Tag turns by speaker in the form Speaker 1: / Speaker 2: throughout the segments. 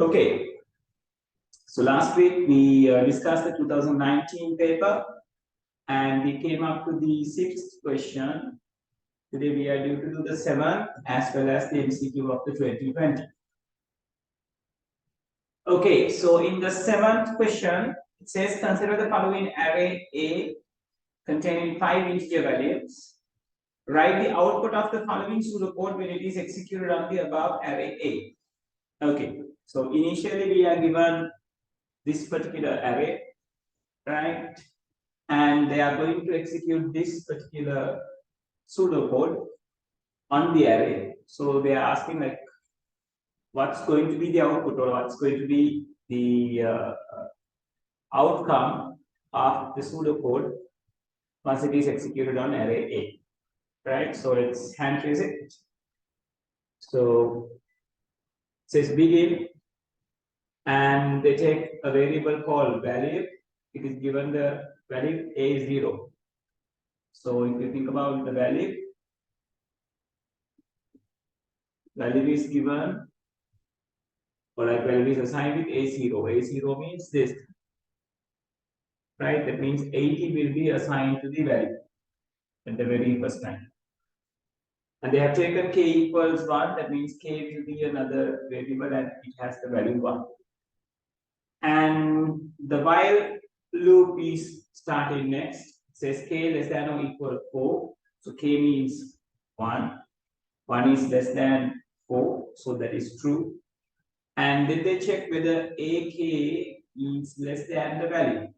Speaker 1: Okay, so last week we discussed the 2019 paper and we came up to the sixth question. Today we are due to do the seventh as well as the MCQ of the 2020. Okay, so in the seventh question, it says consider the following array A containing 5 integer values. Write the output of the following pseudocode when it is executed on the above array A. Okay, so initially we are given this particular array, right? And they are going to execute this particular pseudocode on the array. So they are asking like, what's going to be the output or what's going to be the outcome of the pseudocode once it is executed on array A, right? So let's hand trace it. So it says begin, and they take a variable called value. It is given the value A is 0. So if you think about the value is given, or like value is assigned with A0. A0 means this, right? That means 80 will be assigned to the value at the very first time. And they have taken k equals 1, that means k will be another variable and it has the value 1. And the while loop is starting next. It says k less than or equal 4. So k means 1. 1 is less than 4. So that is true. And then they check whether ak is less than the value.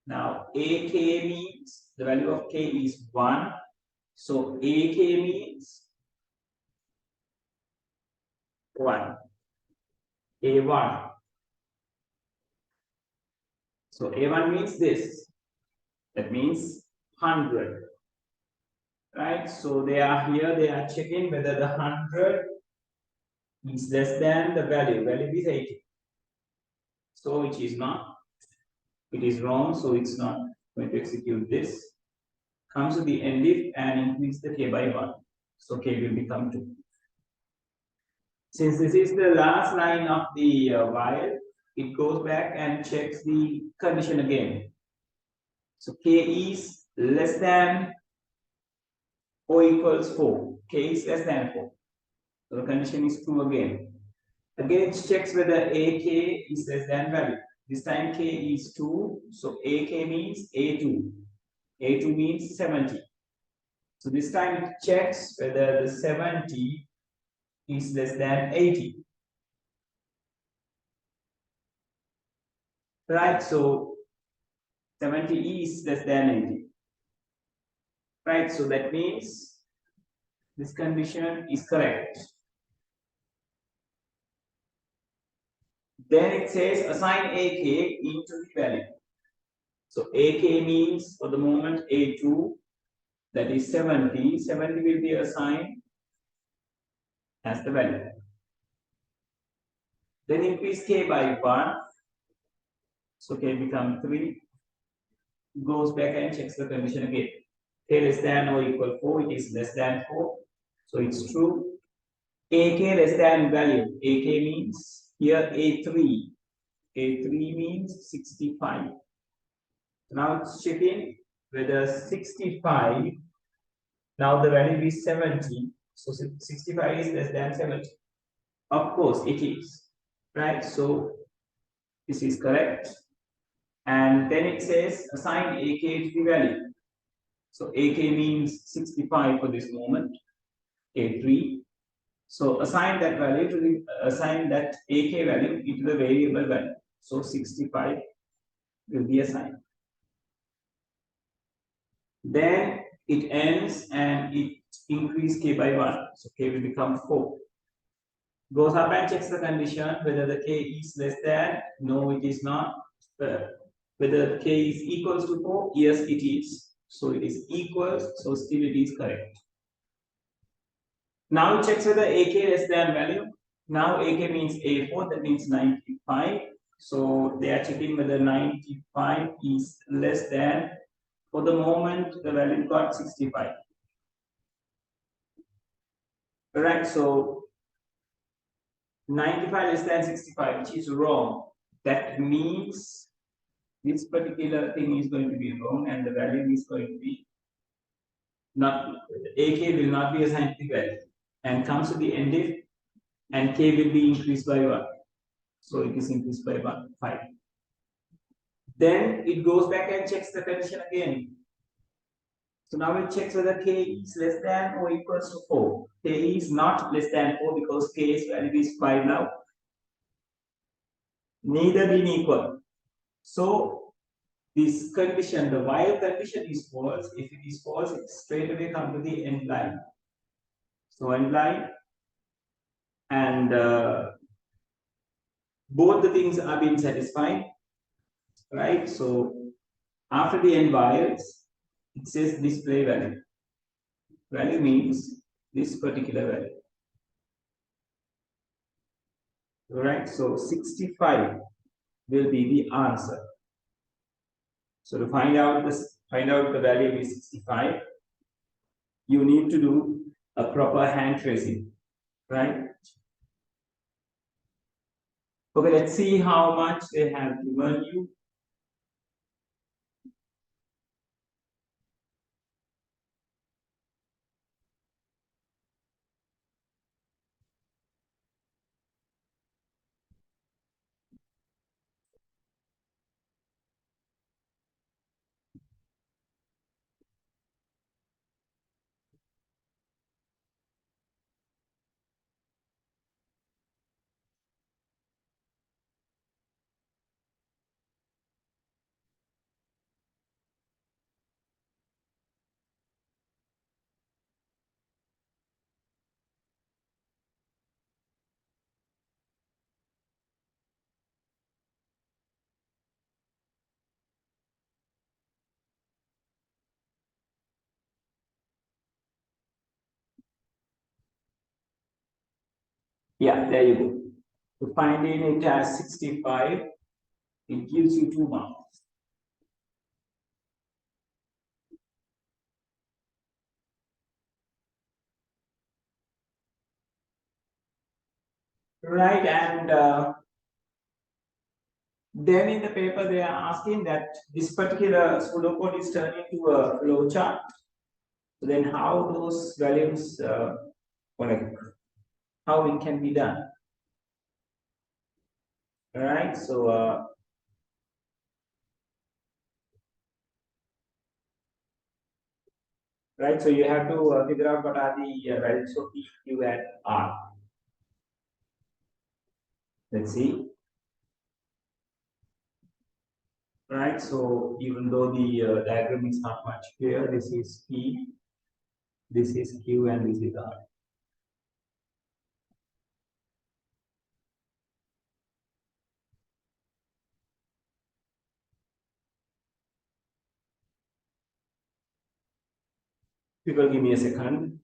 Speaker 1: Now ak means the value of k is 1. So ak means 1. A1. So A1 means this. That means 100. Right? So they are here, they are checking whether the 100 is less than the value. Value is 80. So which is not. It is wrong, so it's not going to execute this. Comes to the end if and increase the k by 1. So k will become 2. Since this is the last line of the while, it goes back and checks the condition again. So k is less than or equals 4. K is less than 4. So the condition is true again. Again, it checks whether ak is less than value. This time k is 2. So ak means a2. A2 means 70. So this time it checks whether the 70 is less than 80. Right, so 70 is less than 80. Right, so that means this condition is correct. Then it says assign ak into the value. So ak means for the moment a2, that is 70. 70 will be assigned as the value. Then increase k by 1. So k becomes 3. Goes back and checks the condition again. K less than or equal 4, it is less than 4. So it's true. AK less than value. AK means here A3. A3 means 65. Now it's checking whether 65, now the value is 70. So 65 is less than 70. Of course it is. Right? So this is correct. And then it says assign AK to the value. So AK means 65 for this moment. A3. So assign that value to the assign that AK value into the variable value. So 65 will be assigned. Then it ends and it increases k by 1. So k will become 4. Goes up and checks the condition whether the k is less than. No, it is not. Whether k is equals to 4. Yes, it is. So it is equals. So still it is correct. Now it checks whether ak less than value. Now ak means a4. That means 95. So they are checking whether 95 is less than. For the moment, the value got 65. Right, so 95 less than 65, which is wrong. That means this particular thing is going to be wrong and the value is going to be not, AK will not be a scientific value and comes to the end if and K will be increased by 1. So it is increased by 5. Then it goes back and checks the condition again. So now it checks whether K is less than or equals to 4. K is not less than 4 because K's value is 5 now. Neither being equal. So this condition, the while condition is false. If it is false, it straight away come to the end line. So end line and both the things are being satisfied, right? So after the end whiles, it says display value. Value means this particular value. Right? So 65 will be the answer. So to find out the value is 65, you need to do a proper hand tracing, right? Okay, let's see how much they have given you. Yeah, there you go. To finding it as 65, it gives you 2 marks. Right, and then in the paper they are asking that this particular pseudocode is turned into a flowchart. So then how those values, how it can be done. All right, so right, so you have to figure out what are the values of P, Q, and R. Let's see. Right, so even though the diagram is not much clear, this is P, this is Q, and this is R. People give me a second.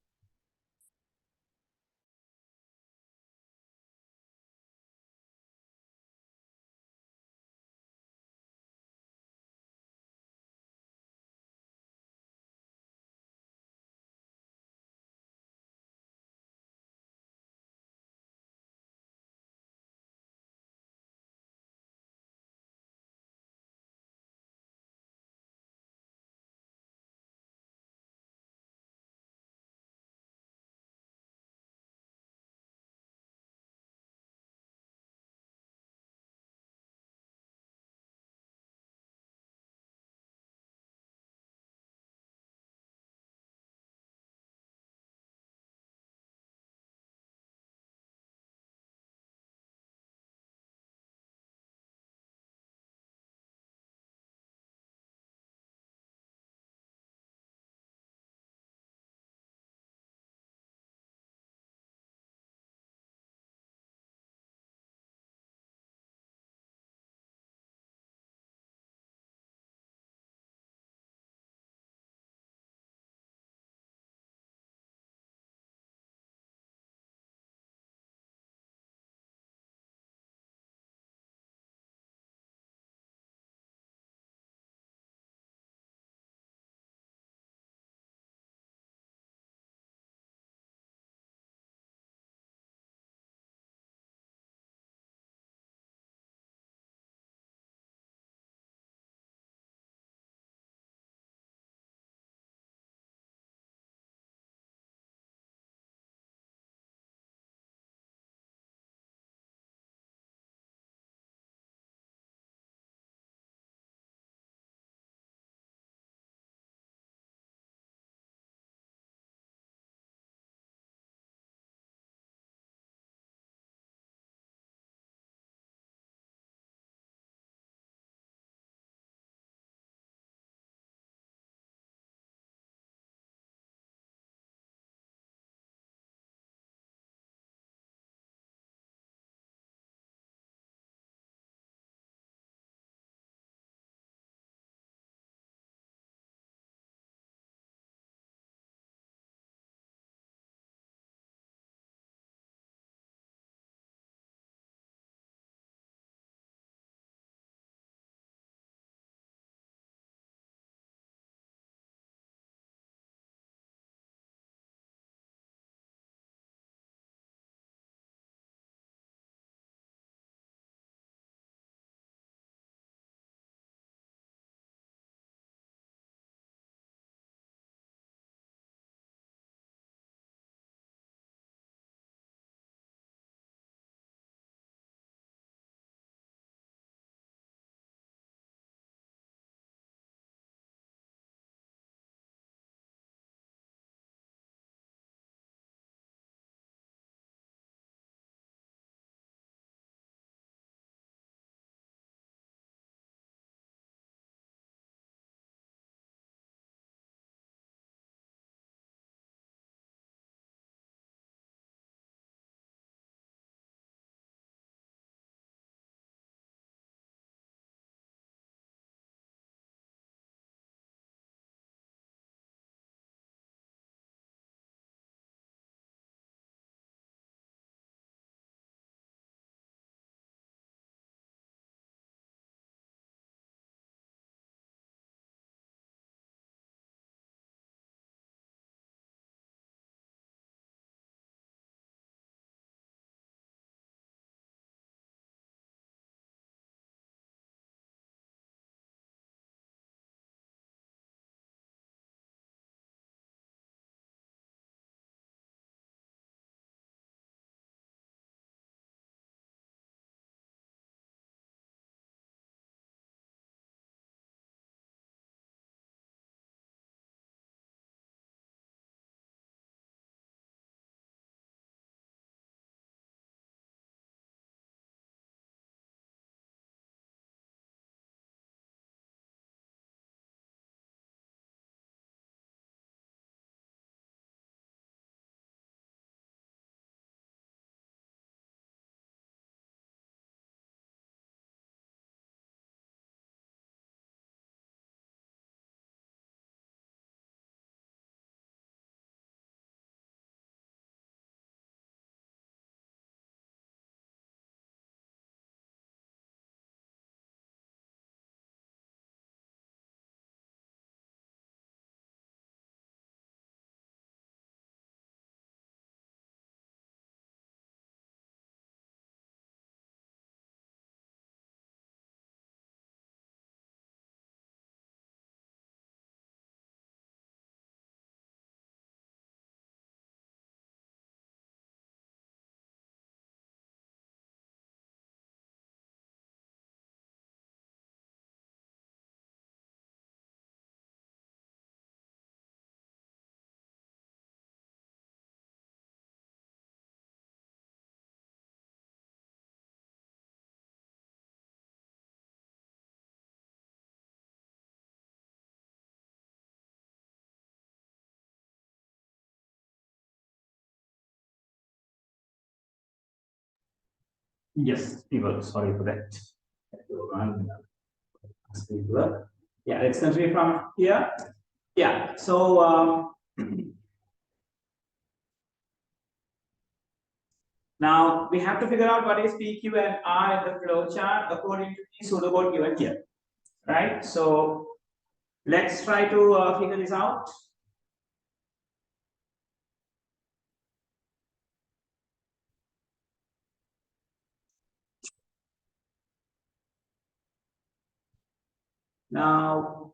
Speaker 1: Yes, people, sorry for that. Yeah, let's continue from here. Yeah, so now we have to figure out what is P, Q, and R in the flow chart according to the pseudocode given here, right? So let's try to figure this out. Now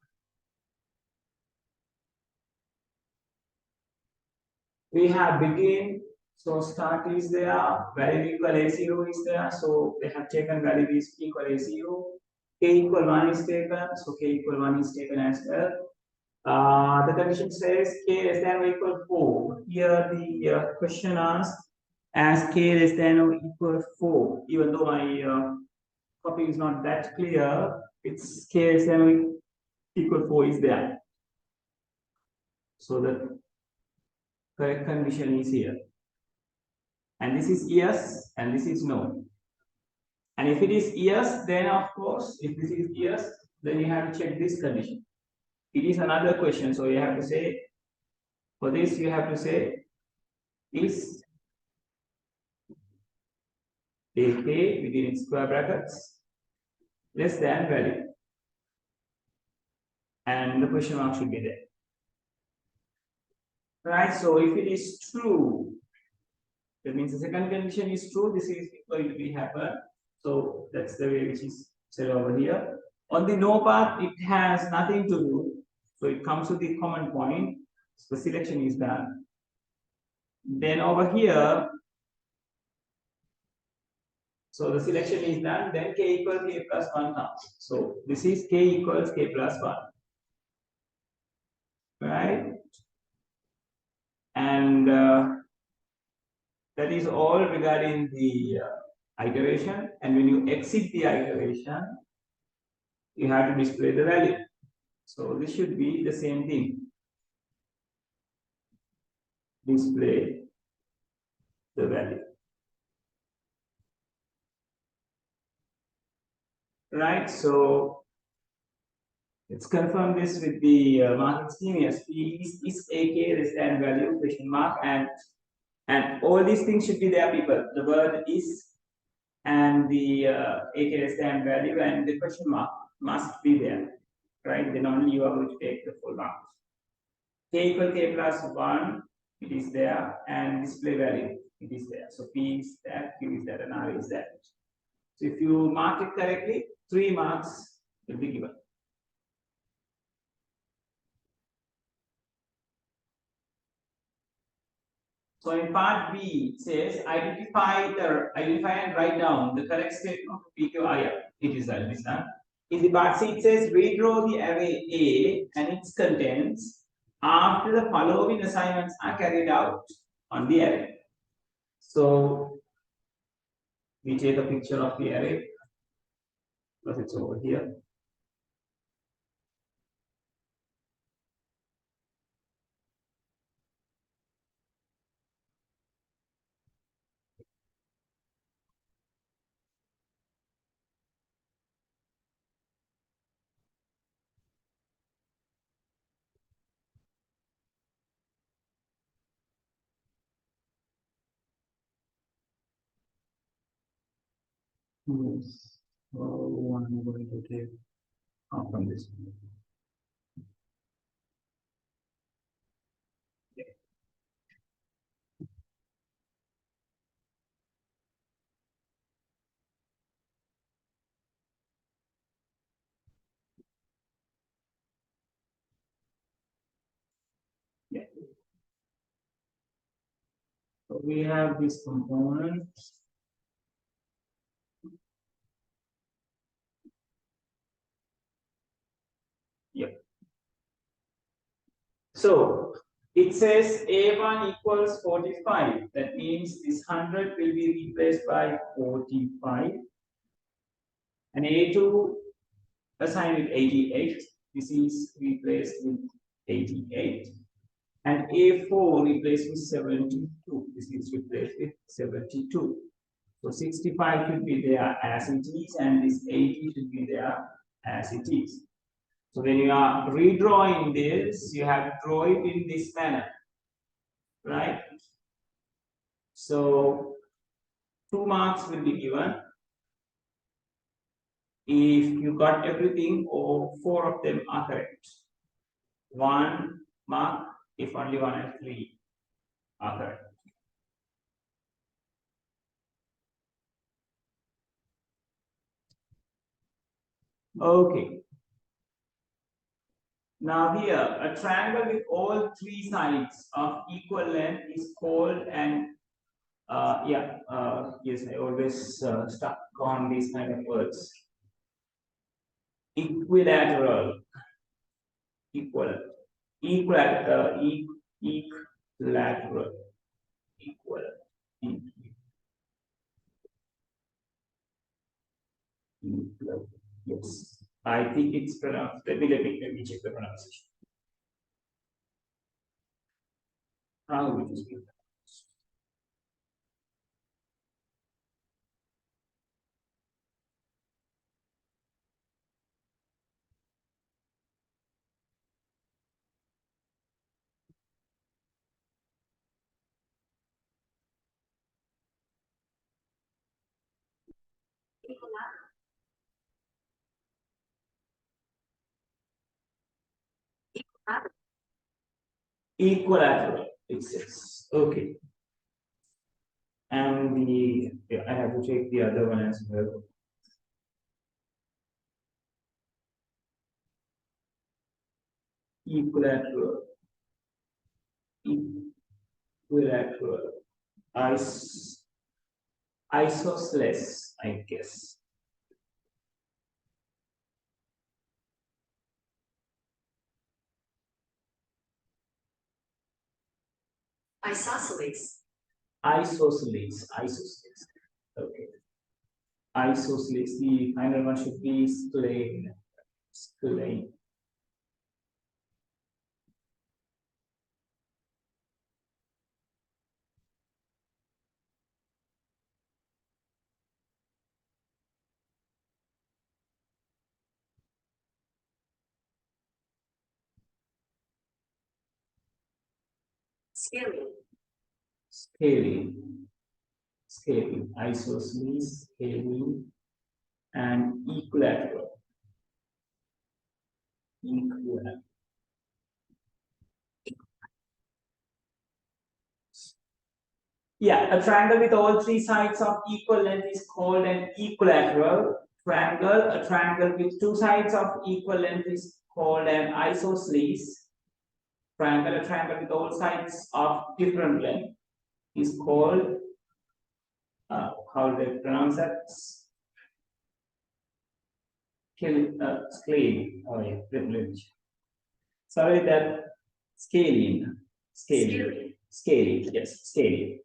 Speaker 1: we have begin, so start is there, value equal A0 is there, so they have taken value is equal A0, K equal 1 is taken, so K equal 1 is taken as well. The condition says K less than or equal 4. Here the question asks as K less than or equal 4, even though my copy is not that clear, it's K less than or equal 4 is there. So the correct condition is here. And this is yes, and this is no. And if it is yes, then of course, if this is yes, then you have to check this condition. It is another question, so you have to say, for this you have to say, is AK within square brackets less than value? And the question mark should be there. Right, so if it is true, that means the second condition is true, this is going to be happen. So that's the way which is said over here. On the no part, it has nothing to do. So it comes to the common point. So the selection is done. Then over here, so the selection is done. Then K equals K plus 1 comes. So this is K equals K plus 1. Right? And that is all regarding the iteration. And when you exit the iteration, you have to display the value. So this should be the same thing. Display the value. Right, so let's confirm this with the marking scheme. Yes, P is AK less than value question mark, and all these things should be there, people. The word is and the AK less than value and the question mark must be there, right? Then only you are going to take the full marks. K equal K plus 1, it is there, and display value, it is there. So P is that, Q is that, and R is that. So if you mark it correctly, 3 marks will be given. So in part B, it says identify and write down the correct statement of PQIR. It is done. In the part C, it says redraw the array A and its contents after the following assignments are carried out on the array. So we take a picture of the array, because it's over here. Yes. So I'm going to take out from this. Yeah. So we have this component. Yep. So it says A1 equals 45. That means this 100 will be replaced by 45. And A2 assigned with 88. This is replaced with 88. And A4 replaced with 72. This is replaced with 72. So 65 should be there as it is, and this 80 should be there as it is. So when you are redrawing this, you have to draw it in this manner, right? So 2 marks will be given if you got everything or 4 of them are correct. 1 mark if only 1 and 3 are correct. Okay. Now here, a triangle with all 3 sides of equal length is called an yes, I always stuck on these kind of words. Equilateral, equilateral, equilateral, yes. I think it's pronounced. Let me check the pronunciation. How it is pronounced? Equilateral, it says. Okay. And I have to check the other one as well. Equilateral, isosceles, I guess.
Speaker 2: Isosceles.
Speaker 1: Okay. Isosceles. The final one should be scalene. Scalene.
Speaker 2: Scalene.
Speaker 1: Scalene. Isosceles, scalene, and equilateral. Yeah, a triangle with all 3 sides of equal length is called an equilateral triangle. A triangle with 2 sides of equal length is called an isosceles triangle. A triangle with all sides of different length is called, how do they pronounce that? Scalene. Oh yeah, privilege. Sorry, that scalene. Yes, scalene.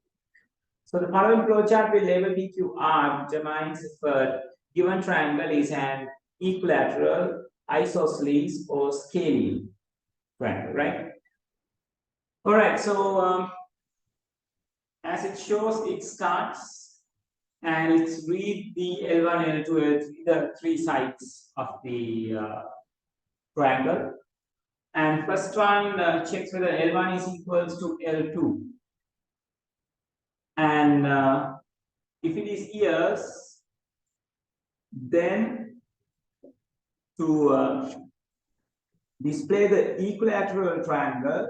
Speaker 1: So the following flowchart will label PQR determines if a given triangle is an equilateral, isosceles, or scalene triangle, right? All right, so as it shows, it starts and it's read the L1, L2, L3, the 3 sides of the triangle. And first one checks whether L1 is equals to L2. And if it is yes, then to display the equilateral triangle,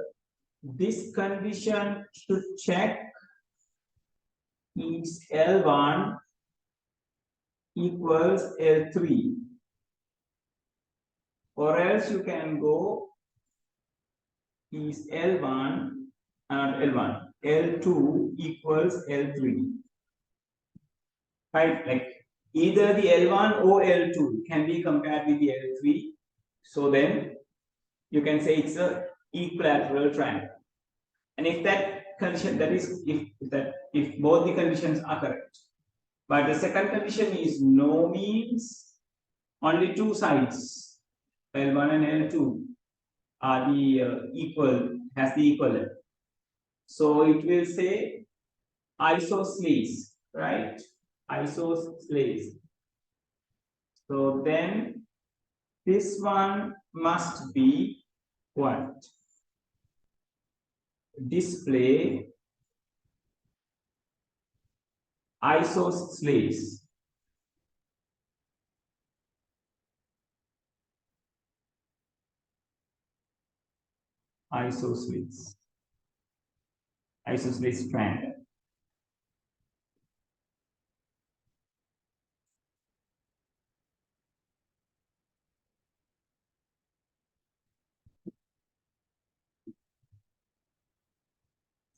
Speaker 1: this condition should check is L1 equals L3, or else you can go is L1 and L1, L2 equals L3, right? Like either the L1 or L2 can be compared with the L3, so then you can say it's a equilateral triangle. And if that condition, that is if both the conditions are correct, but the second condition is no, means only 2 sides, L1 and L2 are the has the equal length. So it will say isosceles, right? isosceles. So then this one must be what? Display isosceles. Isosceles. Isosceles triangle.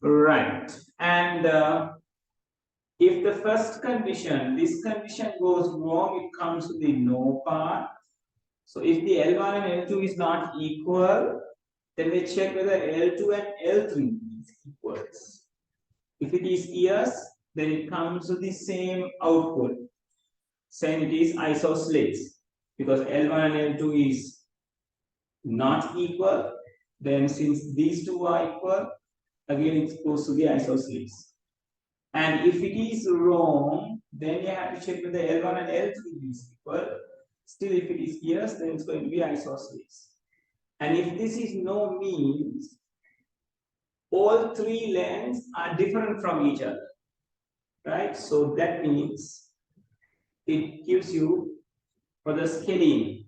Speaker 1: Right. And if the first condition, this condition goes wrong, it comes to the no part. So if the L1 and L2 is not equal, then we check whether L2 and L3 is equals. If it is yes, then it comes to the same output, saying it is isosceles. Because L1 and L2 is not equal, then since these two are equal, again it goes to the isosceles. And if it is wrong, then you have to check whether L1 and L3 is equal. Still, if it is yes, then it's going to be isosceles. And if this is no, means all three lengths are different from each other, right? So that means it gives you for the scaling.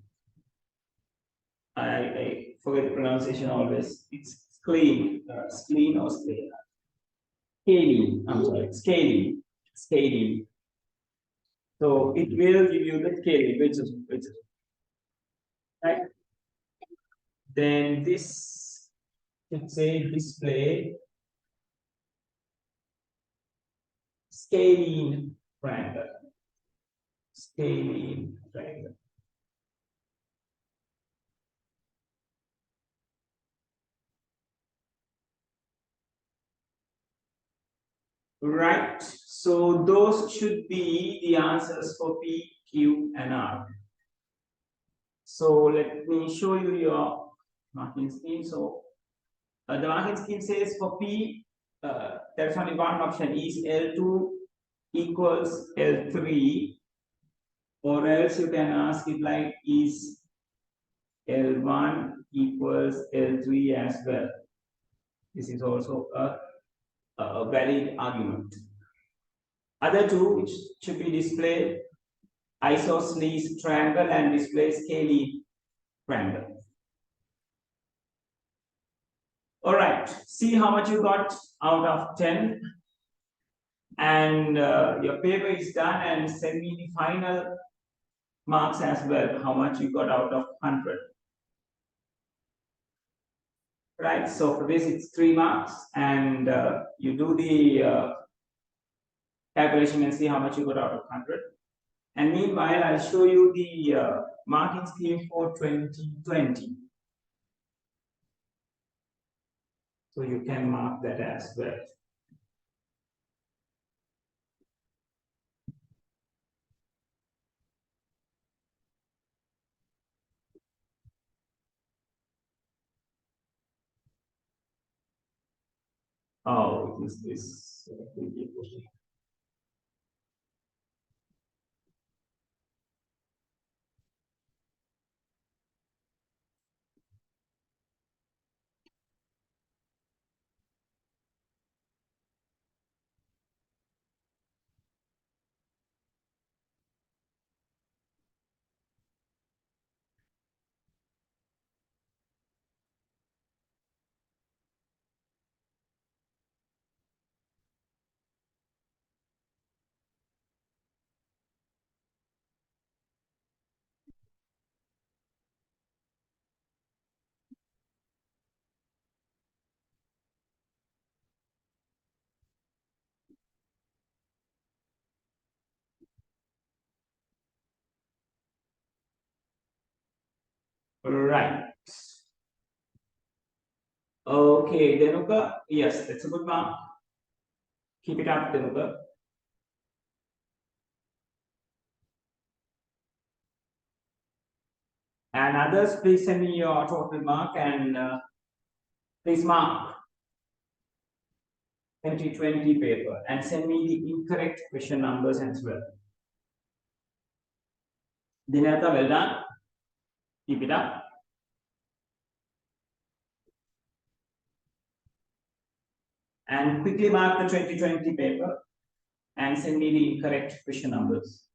Speaker 1: I forget the pronunciation always. It's screen, screen or scale. Scaling. I'm sorry, scaling, scaling. So it will give you the scaling, which is right. Then this can say display scaling triangle. Scaling triangle. Right. So those should be the answers for P, Q, and R. So let me show you your marking scheme. So the marking scheme says for P, there's only one option, is L2 equals L3, or else you can ask it like is L1 equals L3 as well. This is also a valid argument. Other two, which should be display isosceles triangle and display scalene triangle. All right, see how much you got out of 10. And your paper is done, and send me the final marks as well, how much you got out of 100. Right, so for this it's 3 marks, and you do the calculation and see how much you got out of 100. And meanwhile, I'll show you the marking scheme for 2020. So you can mark that as well. Oh, it is this. Right. Okay, Denuka. Yes, that's a good mark. Keep it up, Denuka. And others, please send me your total mark and please mark. 2020 paper and send me the incorrect question numbers as well. Dinata, well done. Keep it up. And quickly mark the 2020 paper and send me the incorrect question numbers.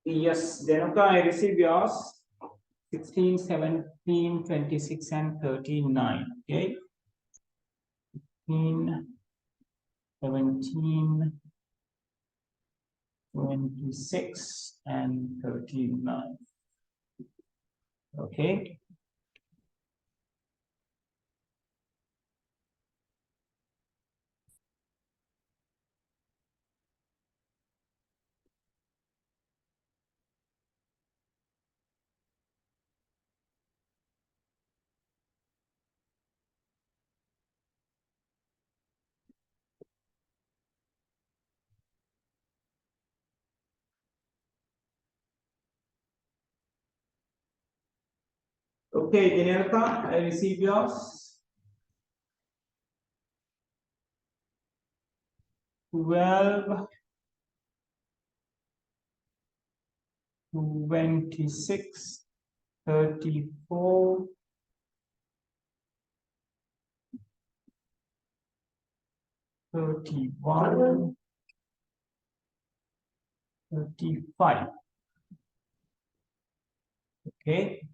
Speaker 1: Yes, Denuka, I received yours. 16, 17, 26, and 39. Okay. 16, 17, 26, and 39. Okay. Okay, Dinelka, I received yours. 12, 26, 34, 31, 35. Okay.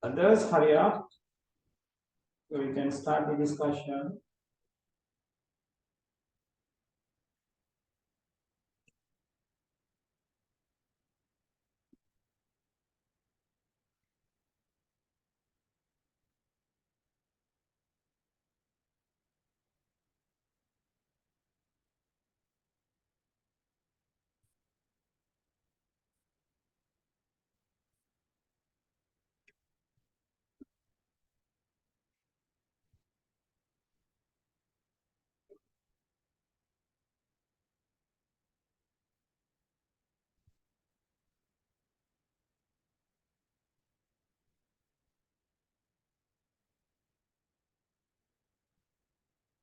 Speaker 1: Others, hurry up. So we can start the discussion.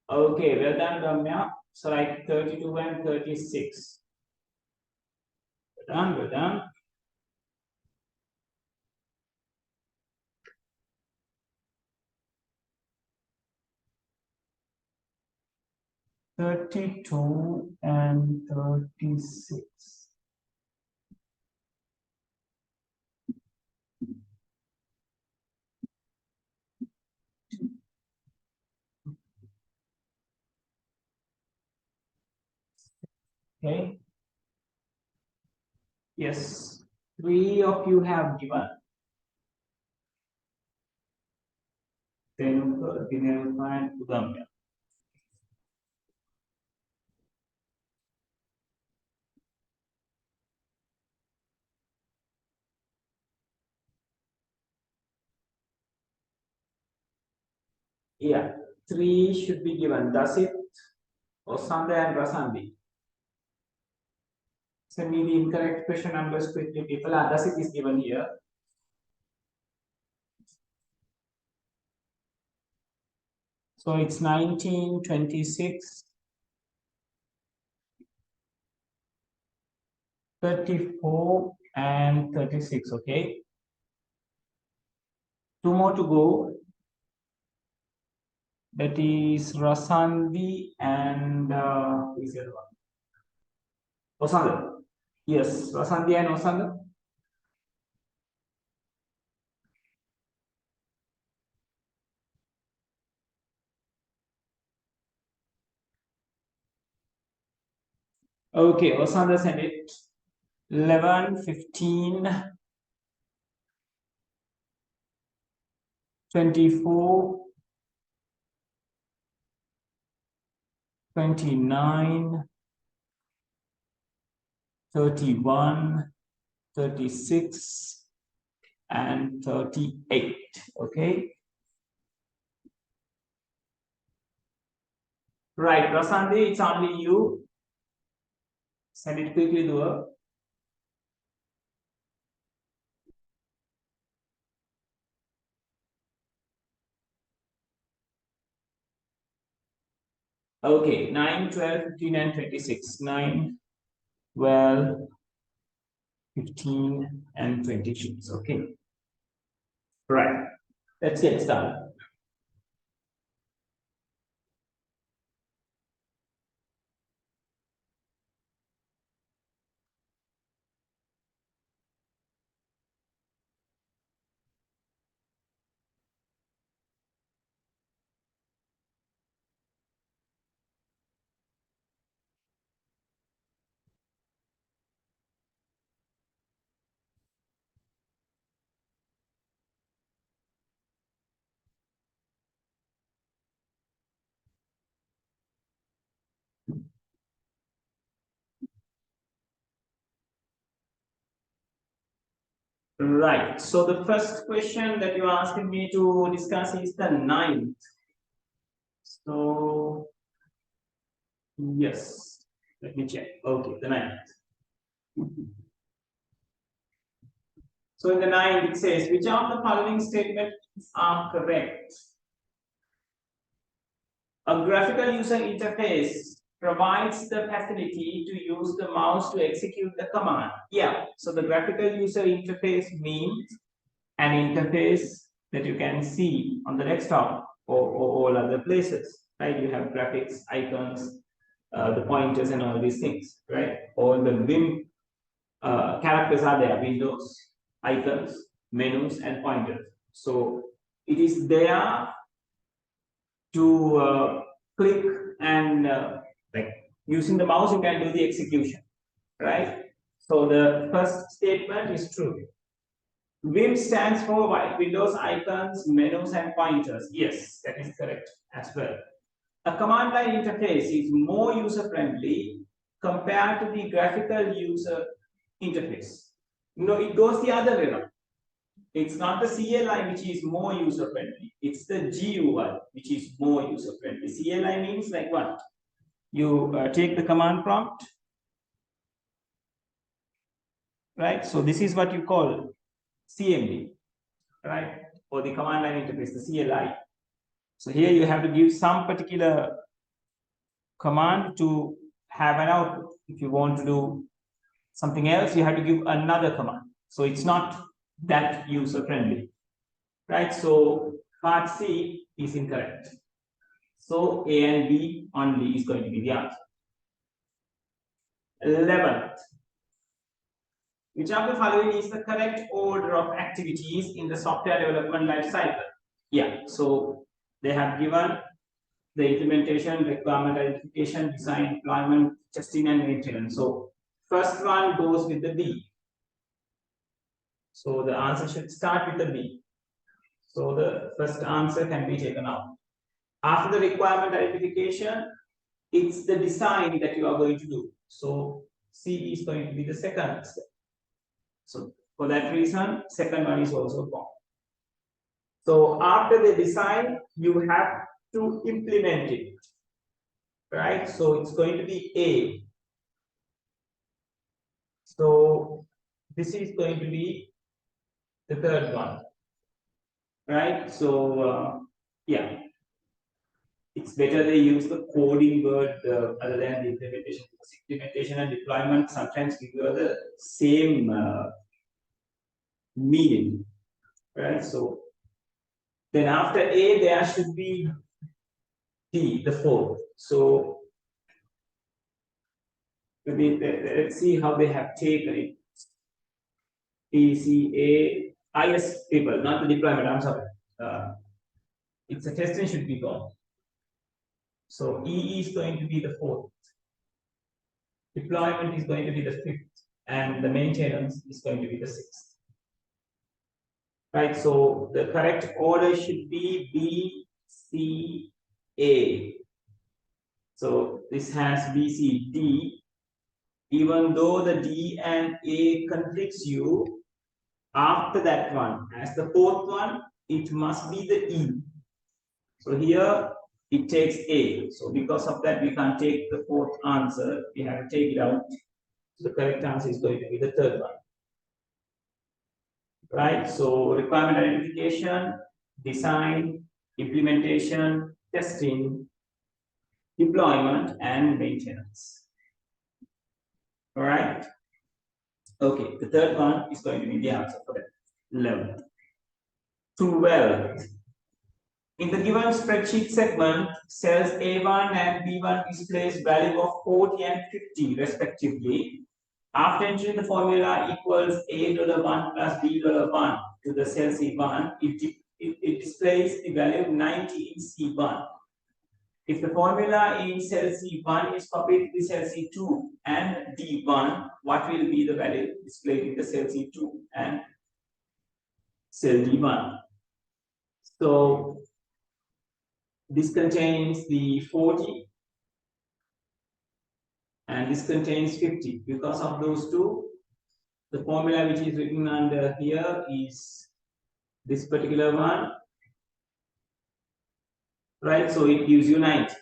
Speaker 1: Okay, well done, Ramya. So like 32 and 36. Well done, well done. $32 and $36. Okay. Yes. 3 of you have given. Then find Ramya. Yeah. 3 should be given. Does it? Osanda and Rasandi. Send me the incorrect question numbers quickly, people. Does it is given here. So it's 19, 26, 34, and 36. Okay. 2 more to go. That is Rasandi and who is the other one? Osanda. Yes, Rasandi and Osanda. Okay, Osanda sent it. 11, 15, 24, 29, 31, 36, and 38. Okay. Right, Rasandi, it's only you. Send it quickly to her. Okay, 9, 12, 15, and 26. 9, 12, 15, and 26. Okay. Right. Let's get started. Right. So the first question that you're asking me to discuss is the 9th. So yes, let me check. Okay, the 9th. So in the 9th it says, which of the following statements are correct? A graphical user interface provides the facility to use the mouse to execute the command. Yeah, so the graphical user interface means an interface that you can see on the desktop or all other places, right? You have graphics, icons, the pointers and all these things, right? All the Vim characters are there, windows, icons, menus, and pointers. So it is there to click and like using the mouse you can do the execution, right? So the first statement is true. Vim stands for Windows icons, menus, and pointers. Yes, that is correct as well. A command line interface is more user friendly compared to the graphical user interface. No, it goes the other way around. It's not the CLI which is more user friendly. It's the GUI which is more user friendly. CLI means like what? You take the command prompt, right? So this is what you call CMD, right? Or the command line interface, the CLI. So here you have to give some particular command to have an output. If you want to do something else, you have to give another command. So it's not that user friendly, right? So part C is incorrect. So A and B only is going to be the answer. 11th. Which of the following is the correct order of activities in the software development life cycle? Yeah, so they have given the implementation, requirement identification, design, deployment, testing, and maintenance. So first one goes with the B. So the answer should start with the B. So the first answer can be taken out. After the requirement identification, it's the design that you are going to do. So C is going to be the second step. So for that reason, second one is also wrong. So after the design, you have to implement it, right? So it's going to be A. So this is going to be the third one, right? So yeah, it's better they use the coding word other than the implementation, because implementation and deployment sometimes give you the same meaning, right? So then after A, there should be D, the fourth. So let's see how they have taken it. IS people, not the deployment, I'm sorry. It's a testing should be gone. So E is going to be the fourth. Deployment is going to be the fifth. And the maintenance is going to be the sixth. Right, so the correct order should be B, C, A. So this has B, C, D. Even though the D and A conflicts you, after that one, as the fourth one, it must be the E. So here it takes A. So because of that, we can't take the fourth answer. We have to take it out. So the correct answer is going to be the third one. Right? So requirement identification, design, implementation, testing, deployment, and maintenance. All right. Okay, the third one is going to be the answer for that. 11th. 12th. In the given spreadsheet segment, cells A1 and B1 displays value of 40 and 50 respectively. After entering the formula equals A$1 plus B$1 to the cell C1, it displays the value of 90 in C1. If the formula in cell C1 is copied to the cell C2 and D1, what will be the value displayed in the cell C2 and cell D1? So this contains the 40 and this contains 50. Because of those two, the formula which is written under here is this particular one, right? So it gives you 90.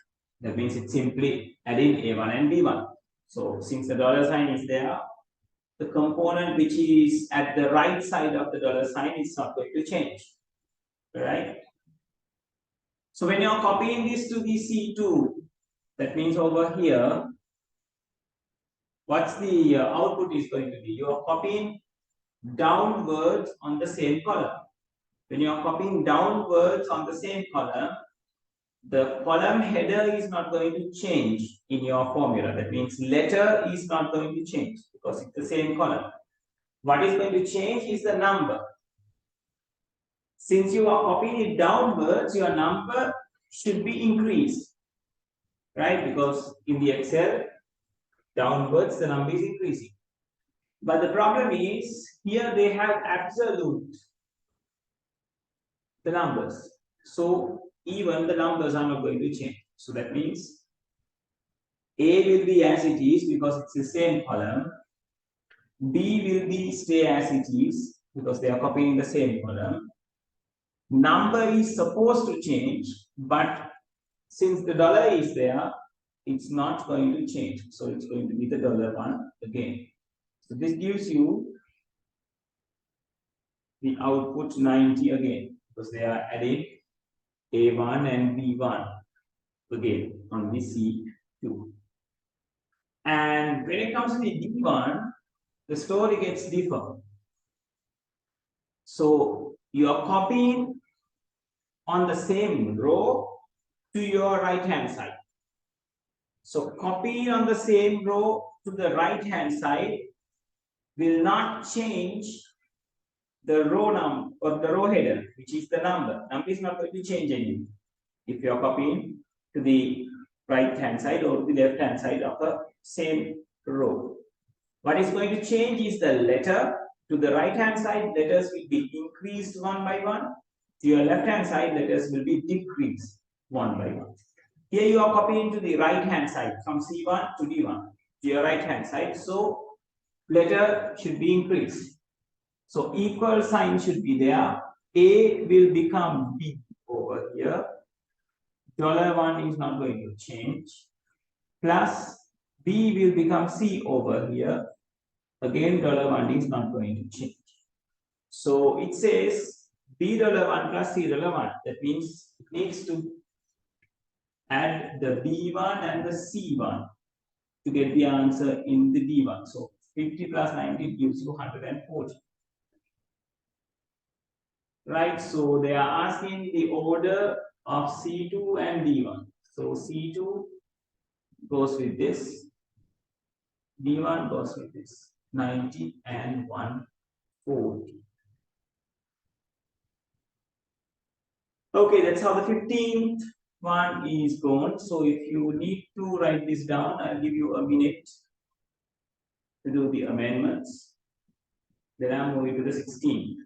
Speaker 1: That means it's simply adding A1 and B1. So since the dollar sign is there, the component which is at the right side of the dollar sign is not going to change, right? So when you're copying this to the C2, that means over here, what's the output is going to be? You are copying downwards on the same column. When you are copying downwards on the same column, the column header is not going to change in your formula. That means letter is not going to change because it's the same column. What is going to change is the number. Since you are copying it downwards, your number should be increased, right? Because in the Excel, downwards the number is increasing. But the problem is here they have absolute the numbers. So even the numbers are not going to change. So that means A will be as it is because it's the same column. B will be stay as it is because they are copying the same column. Number is supposed to change, but since the dollar is there, it's not going to change. So it's going to be the $1 again. So this gives you the output 90 again because they are adding A1 and B1 again on the C2. 2. And when it comes to the D1, the story gets different. So you are copying on the same row to your right hand side. So copying on the same row to the right hand side will not change the row number or the row header, which is the number. Number is not going to change anything if you are copying to the right hand side or the left hand side of the same row. What is going to change is the letter. To the right hand side, letters will be increased one by one. To your left hand side, letters will be decreased one by one. Here you are copying to the right hand side from C1 to D1 to your right hand side. So letter should be increased. So equal sign should be there. A will become B over here. $1 is not going to change. Plus B will become C over here. Again, $1 is not going to change. So it says B$1 plus C$1. That means it needs to add the B1 and the C1 to get the answer in the D1. So 50 plus 90 gives you 140. Right, so they are asking the order of C2 and D1. So C2 goes with this, D1 goes with this, 90 and 140. Okay, that's how the 15th one is gone. So if you need to write this down, I'll give you a minute to do the amendments. Then I'm moving to the 16th.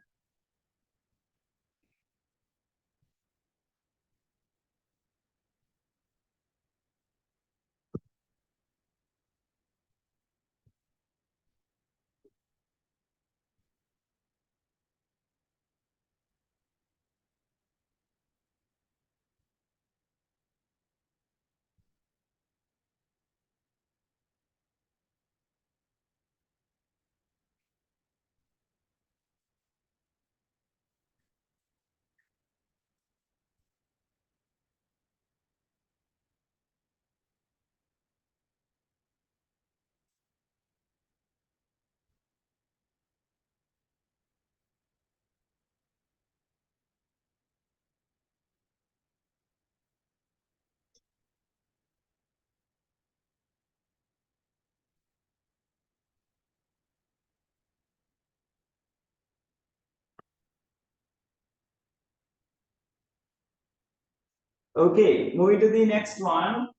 Speaker 1: Okay, moving to the next one.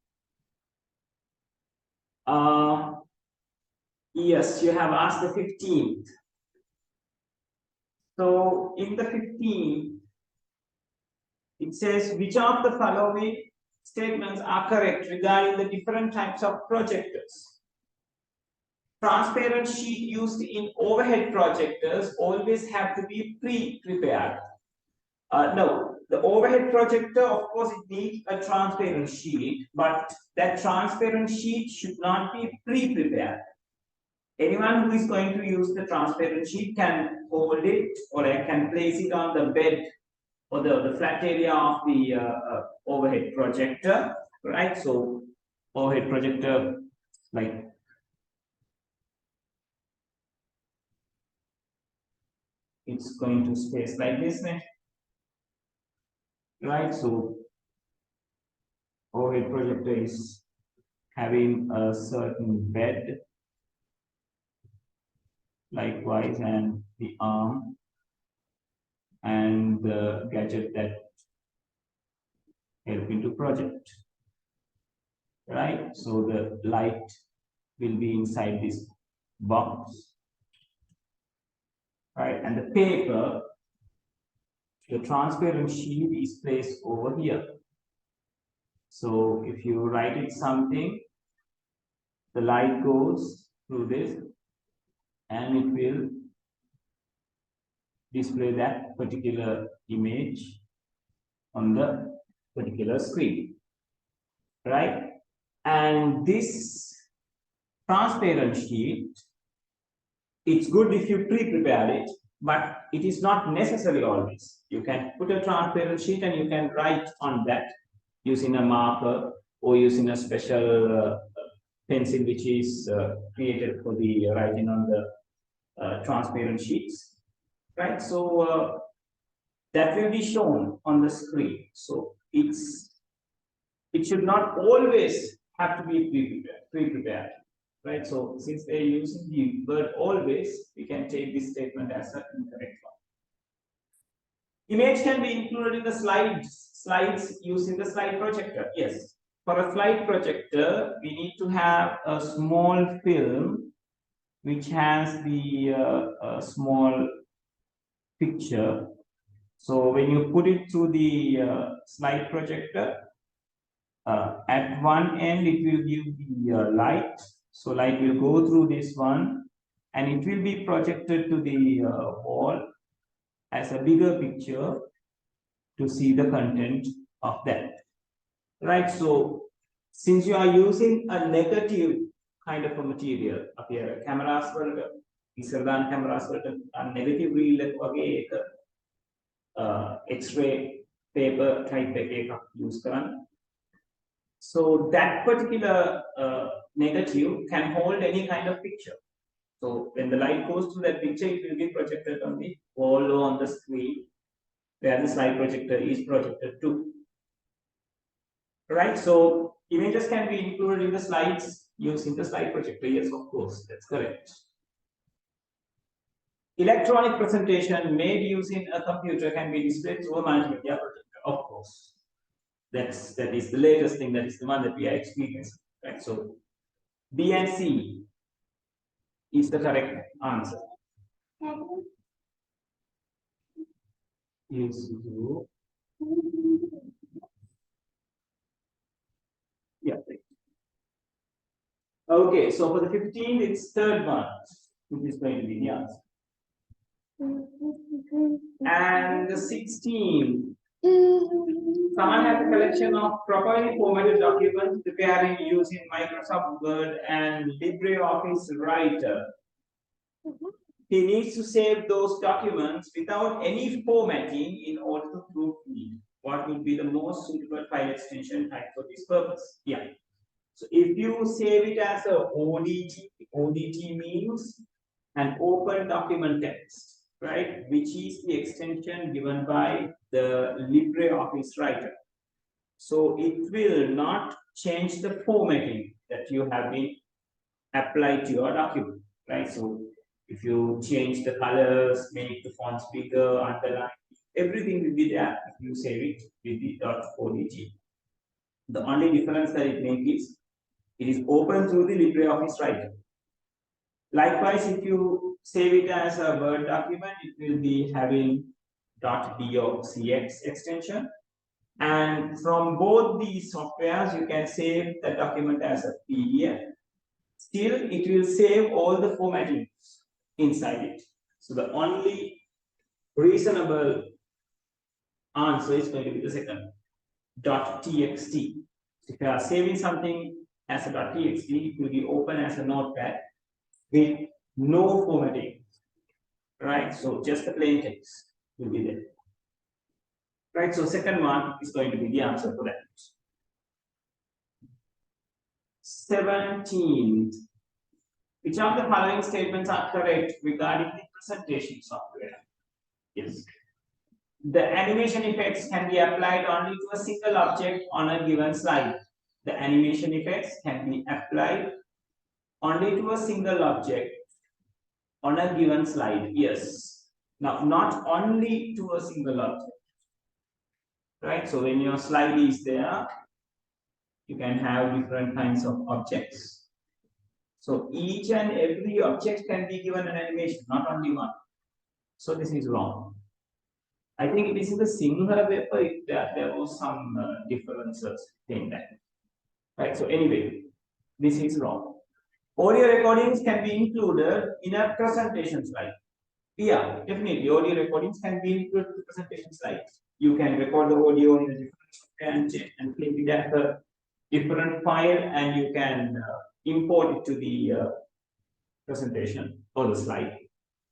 Speaker 1: Yes, you have asked the 15th. So in the 15th, it says which of the following statements are correct regarding the different types of projectors. Transparent sheet used in overhead projectors always have to be pre-prepared. No, the overhead projector, of course, it needs a transparent sheet, but that transparent sheet should not be pre-prepared. Anyone who is going to use the transparent sheet can hold it or can place it on the bed or the flat area of the overhead projector, right? So overhead projector, like it's going to space like this, right? So overhead projector is having a certain bed, likewise, and the arm and the gadget that help into project, right? So the light will be inside this box, right? And the paper, the transparent sheet is placed over here. So if you write it something, the light goes through this and it will display that particular image on the particular screen, right? And this transparent sheet, it's good if you pre-prepare it, but it is not necessary always. You can put a transparent sheet and you can write on that using a marker or using a special pencil which is created for the writing on the transparent sheets, right? So that will be shown on the screen. So it should not always have to be pre-prepared, right? So since they're using the word always, we can take this statement as an incorrect one. Image can be included in the slides using the slide projector. Yes, for a slide projector, we need to have a small film which has the small picture. So when you put it through the slide projector, at one end it will give the light. So light will go through this one and it will be projected to the wall as a bigger picture to see the content of that. Right, so since you are using a negative kind of a material up here, cameras වලට ඉස්සරදාන cameras වලට negative reel එක වගේ එක X-ray paper type එකක් use කරන්න. So that particular negative can hold any kind of picture. So when the light goes through that picture, it will be projected on the wall or on the screen where the slide projector is projected to. Right, so images can be included in the slides using the slide projector. Yes, of course, that's correct. Electronic presentation made using a computer can be displayed through a multimedia projector. Of course, that is the latest thing. That is the one that we are experiencing. Right, so B and C is the correct answer. Yes, yeah. Okay, so for the 15th, it's third one, which is going to be the answer. And the 16th, someone has a collection of properly formatted documents preparing using Microsoft Word and LibreOffice Writer. He needs to save those documents without any formatting in order to proofread. What would be the most suitable file extension type for this purpose? Yeah. So if you save it as a ODT means an open document text, right? Which is the extension given by the LibreOffice Writer. So it will not change the formatting that you have been applied to your document, right? So if you change the colors, make the fonts bigger, underline, everything will be there if you save it with the .odt. The only difference that it makes is it is open through the LibreOffice Writer. Likewise, if you save it as a Word document, it will be having .docx extension. And from both these softwares, you can save the document as a PDF. Still, it will save all the formatting inside it. So the only reasonable answer is going to be the second, .txt. If you are saving something as a .txt, it will be open as a notepad with no formatting, right? So just the plain text will be there, right? So second one is going to be the answer for that. 17th. Which of the following statements are correct regarding the presentation software? Yes. The animation effects can be applied only to a single object on a given slide. The animation effects can be applied only to a single object on a given slide. Yes. Now, not only to a single object. Right? So when your slide is there, you can have different kinds of objects. So each and every object can be given an animation, not only one. So this is wrong. I think this is the Sinhala paper. There was some differences in that. Right. So anyway, this is wrong. Audio recordings can be included in a presentation slide. Yeah, definitely. Audio recordings can be included in the presentation slides. You can record the audio in a different and clip it as a different file, and you can import it to the presentation or the slide.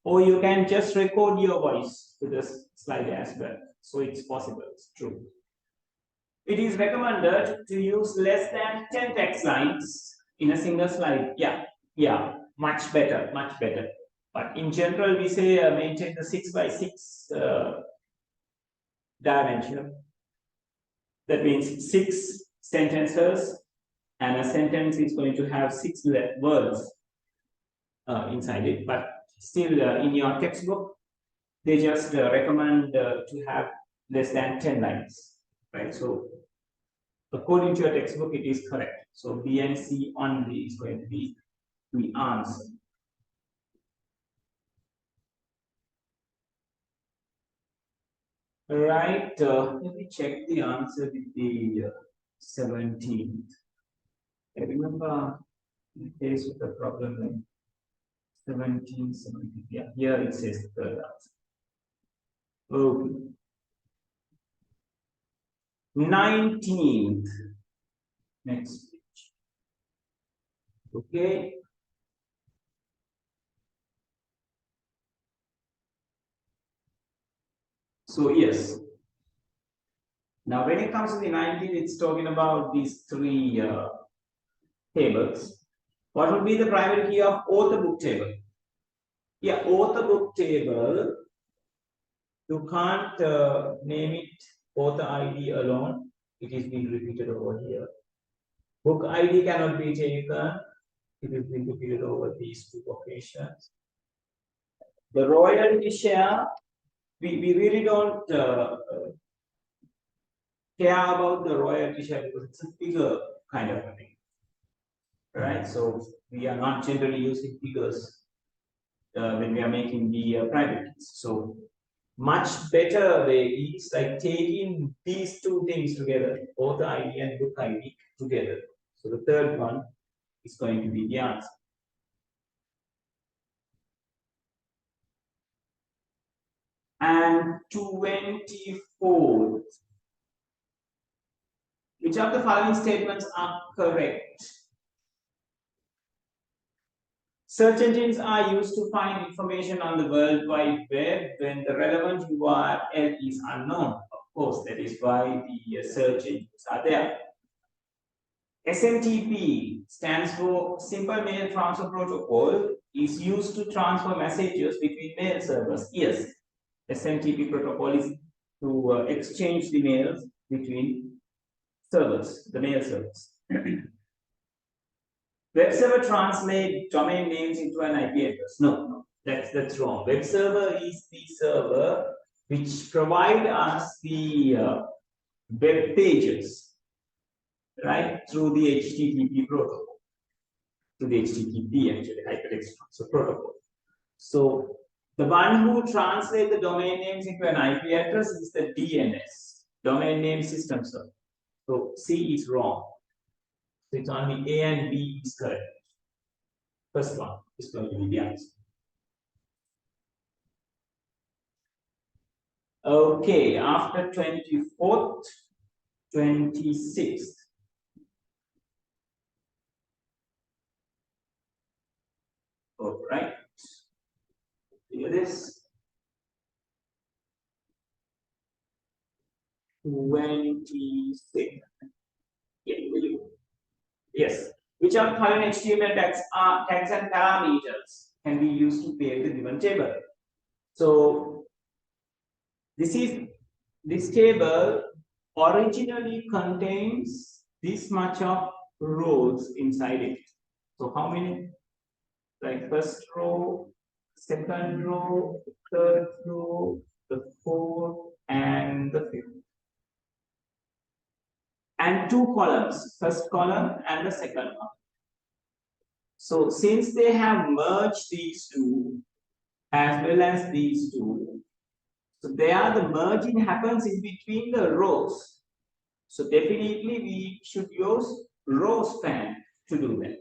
Speaker 1: Or you can just record your voice to the slide as well. So it's possible, it's true. it is recommended to use less than 10 text lines in a single slide. Yeah, much better, much better. But in general, we say maintain the 6 by 6 dimension. That means 6 sentences, and a sentence is going to have 6 words inside it. But still, in your textbook, they just recommend to have less than 10 lines, right? So according to your textbook, it is correct. So B and C only is going to be the answer. Right, let me check the answer with the 17th. I remember the case with the problem like 17, 17. Yeah, here it says the third answer. Okay. 19th. Next page. Okay. So yes. Now when it comes to the 19th, it's talking about these 3 tables. What would be the primary key of author book table? Yeah, author book table. You can't name it author ID alone. It is being repeated over here. Book ID cannot be taken. It is being repeated over these 2 occasions. The royalty share, we really don't care about the royalty share because it's a bigger kind of a thing, right? So we are not generally using figures when we are making the private keys. So much better way is like taking these 2 things together, author ID and book ID together. So the third one is going to be the answer. And 24th. Which of the following statements are correct? Search engines are used to find information on the World Wide Web when the relevant URL is unknown. Of course, that is why the search engines are there. SMTP stands for Simple Mail Transfer Protocol, is used to transfer messages between mail servers. Yes, SMTP protocol is to exchange the mails between servers, the mail servers. Web server translate domain names into an IP address. No, that's wrong. Web server is the server which provide us the web pages, right, through the HTTP protocol. Through the HTTP actually, hypertext transfer protocol. So the one who translates the domain names into an IP address is the DNS, domain name system server. So C is wrong. So it's only A and B is correct. First one is going to be the answer. Okay, after 24th, 26th. All right. Here it is. 26. Yes. Which of the following HTML tags and parameters can be used to create the given table? So this table originally contains this much of rows inside it. So how many? Like first row, second row, third row, the fourth, and the fifth. And 2 columns, first column and the second one. So since they have merged these 2 as well as these 2, so there the merging happens in between the rows. So definitely we should use row span to do that.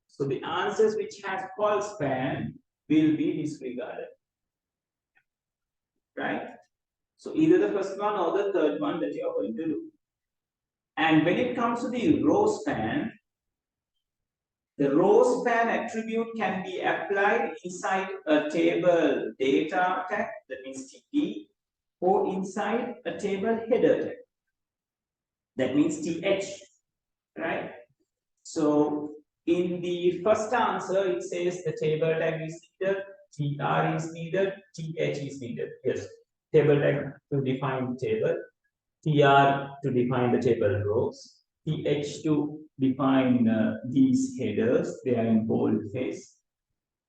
Speaker 1: So the answers which has col span will be disregarded, right? So either the first one or the third one that you are going to do. And when it comes to the row span, the row span attribute can be applied inside a table data tag, that means TD, or inside a table header tag. That means TH, right? So in the first answer, it says the table tag is needed, TR is needed, TH is needed. Yes, table tag to define table, TR to define the table rows, TH to define these headers, they are in boldface.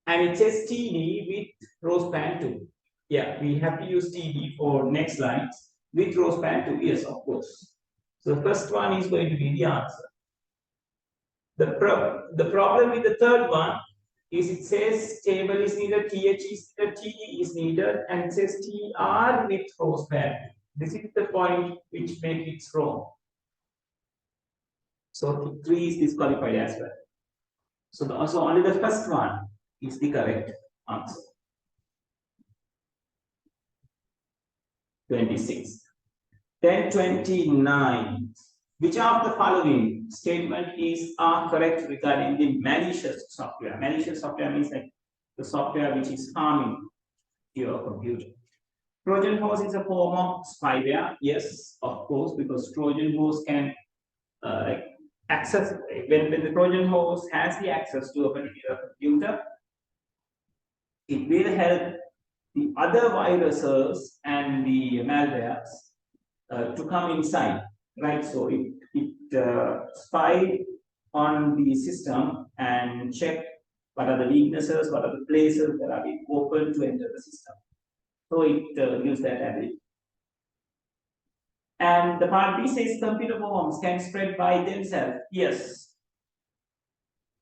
Speaker 1: And it says TD with row span 2. Yeah, we have to use TD for next lines with row span 2. Yes, of course. So the first one is going to be the answer. The problem with the third one is it says table is needed, TH is needed, TD is needed, and it says TR with row span. This is the point which makes it wrong. So 3 is disqualified as well. So only the first one is the correct answer. 26. Then 29. Which of the following statement are correct regarding the malicious software? Malicious software means like the software which is harming your computer. Trojan horse is a form of spyware. Yes, of course, because Trojan horse can access, when the Trojan horse has the access to a particular computer, it will help the other viruses and the malwares to come inside, right? So it spy on the system and check what are the weaknesses, what are the places that are being open to enter the system. So it gives that ability. And the part B says computer worms can spread by themselves. Yes.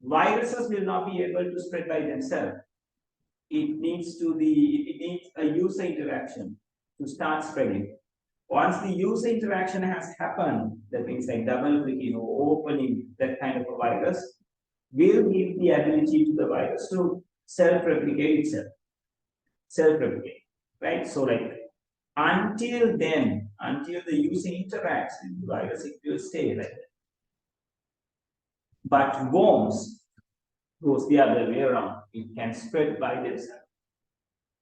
Speaker 1: Viruses will not be able to spread by themselves. It needs a user interaction to start spreading. Once the user interaction has happened, that means like double clicking or opening that kind of a virus, will give the ability to the virus to self-replicate itself. Self-replicate, right? So like until the user interacts with the virus, it will stay like that. But worms goes the other way around. It can spread by themselves.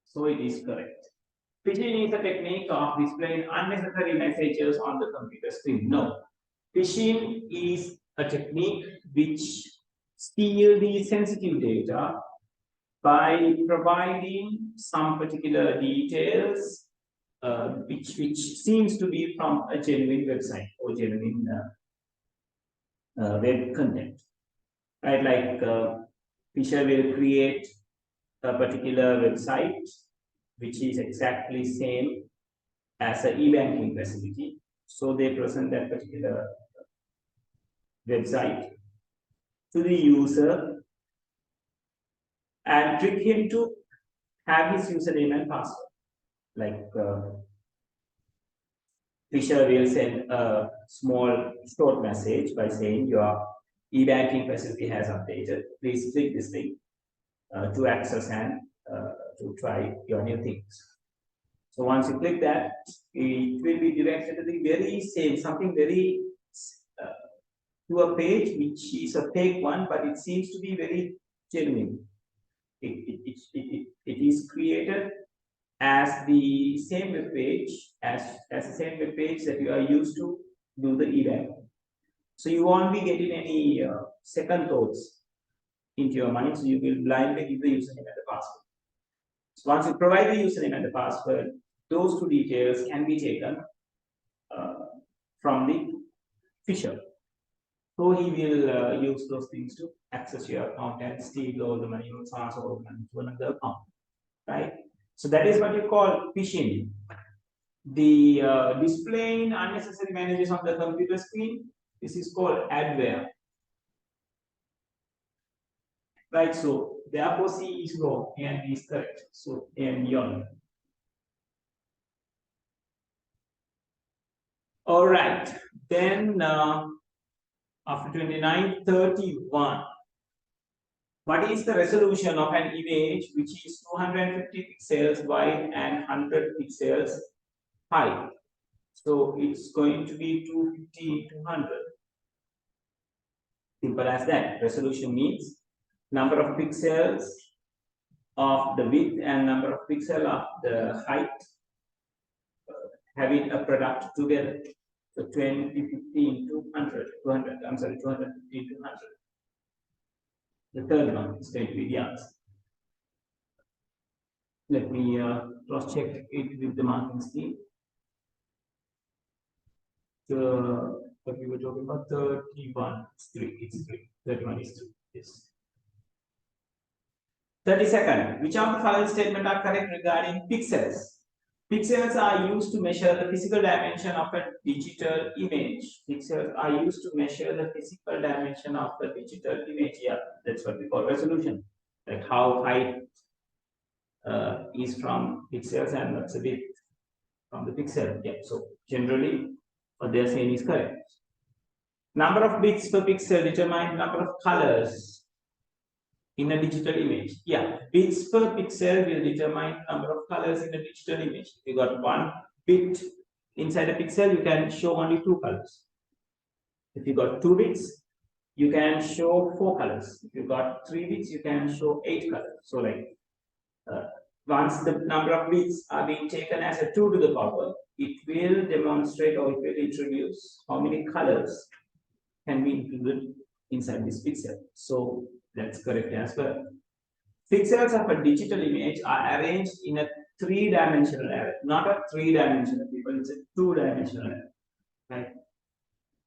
Speaker 1: So it is correct. Phishing is a technique of displaying unnecessary messages on the computer screen. No. Phishing is a technique which steals the sensitive data by providing some particular details which seems to be from a genuine website or genuine web content. Right, like Fisher will create a particular website which is exactly same as an e-banking facility. So they present that particular website to the user and trick him to have his username and password. Like Fisher will send a small short message by saying your e-banking facility has updated. Please click this link to access and to try your new things. So once you click that, it will be directed to the very same, something very to a page which is a fake one, but it seems to be very genuine. It is created as the same web page as the same web page that you are used to do the e-banking. So you won't be getting any second thoughts into your mind. So you will blindly give the username and the password. So once you provide the username and the password, those two details can be taken from the Fisher. So he will use those things to access your account and steal all the money or transfer all the money to another account, right? So that is what you call phishing. The displaying unnecessary messages on the computer screen, this is called adware. Right, so therefore C is wrong and B is correct. So A and B on. All right, then after 29, 31. What is the resolution of an image which is 250 pixels wide and 100 pixels high? So it's going to be 250 to 100. Simple as that. Resolution means number of pixels of the width and number of pixels of the height having a product together. So 20, 50 into 100, 200, I'm sorry, 250 into 100. The third one is going to be the answer. Let me cross check it with the marking scheme. What we were talking about, 31 is 3, it's 3, 31 is 3, yes. 32nd, which of the following statements are correct regarding pixels? Pixels are used to measure the physical dimension of a digital image. Pixels are used to measure the physical dimension of the digital image. Yeah, that's what we call resolution. Like how high is from pixels and what's the width from the pixel. Yeah, so generally what they are saying is correct. Number of bits per pixel determine number of colors in a digital image. Yeah, bits per pixel will determine number of colors in a digital image. If you got 1 bit inside a pixel, you can show only 2 colors. If you got 2 bits, you can show 4 colors. If you got 3 bits, you can show 8 colors. So like once the number of bits are being taken as a 2 to the power, it will demonstrate or it will introduce how many colors can be included inside this pixel. So that's correct as well. Pixels of a digital image are arranged in a 3-dimensional array, not a 3-dimensional people, it's a 2-dimensional array. Right?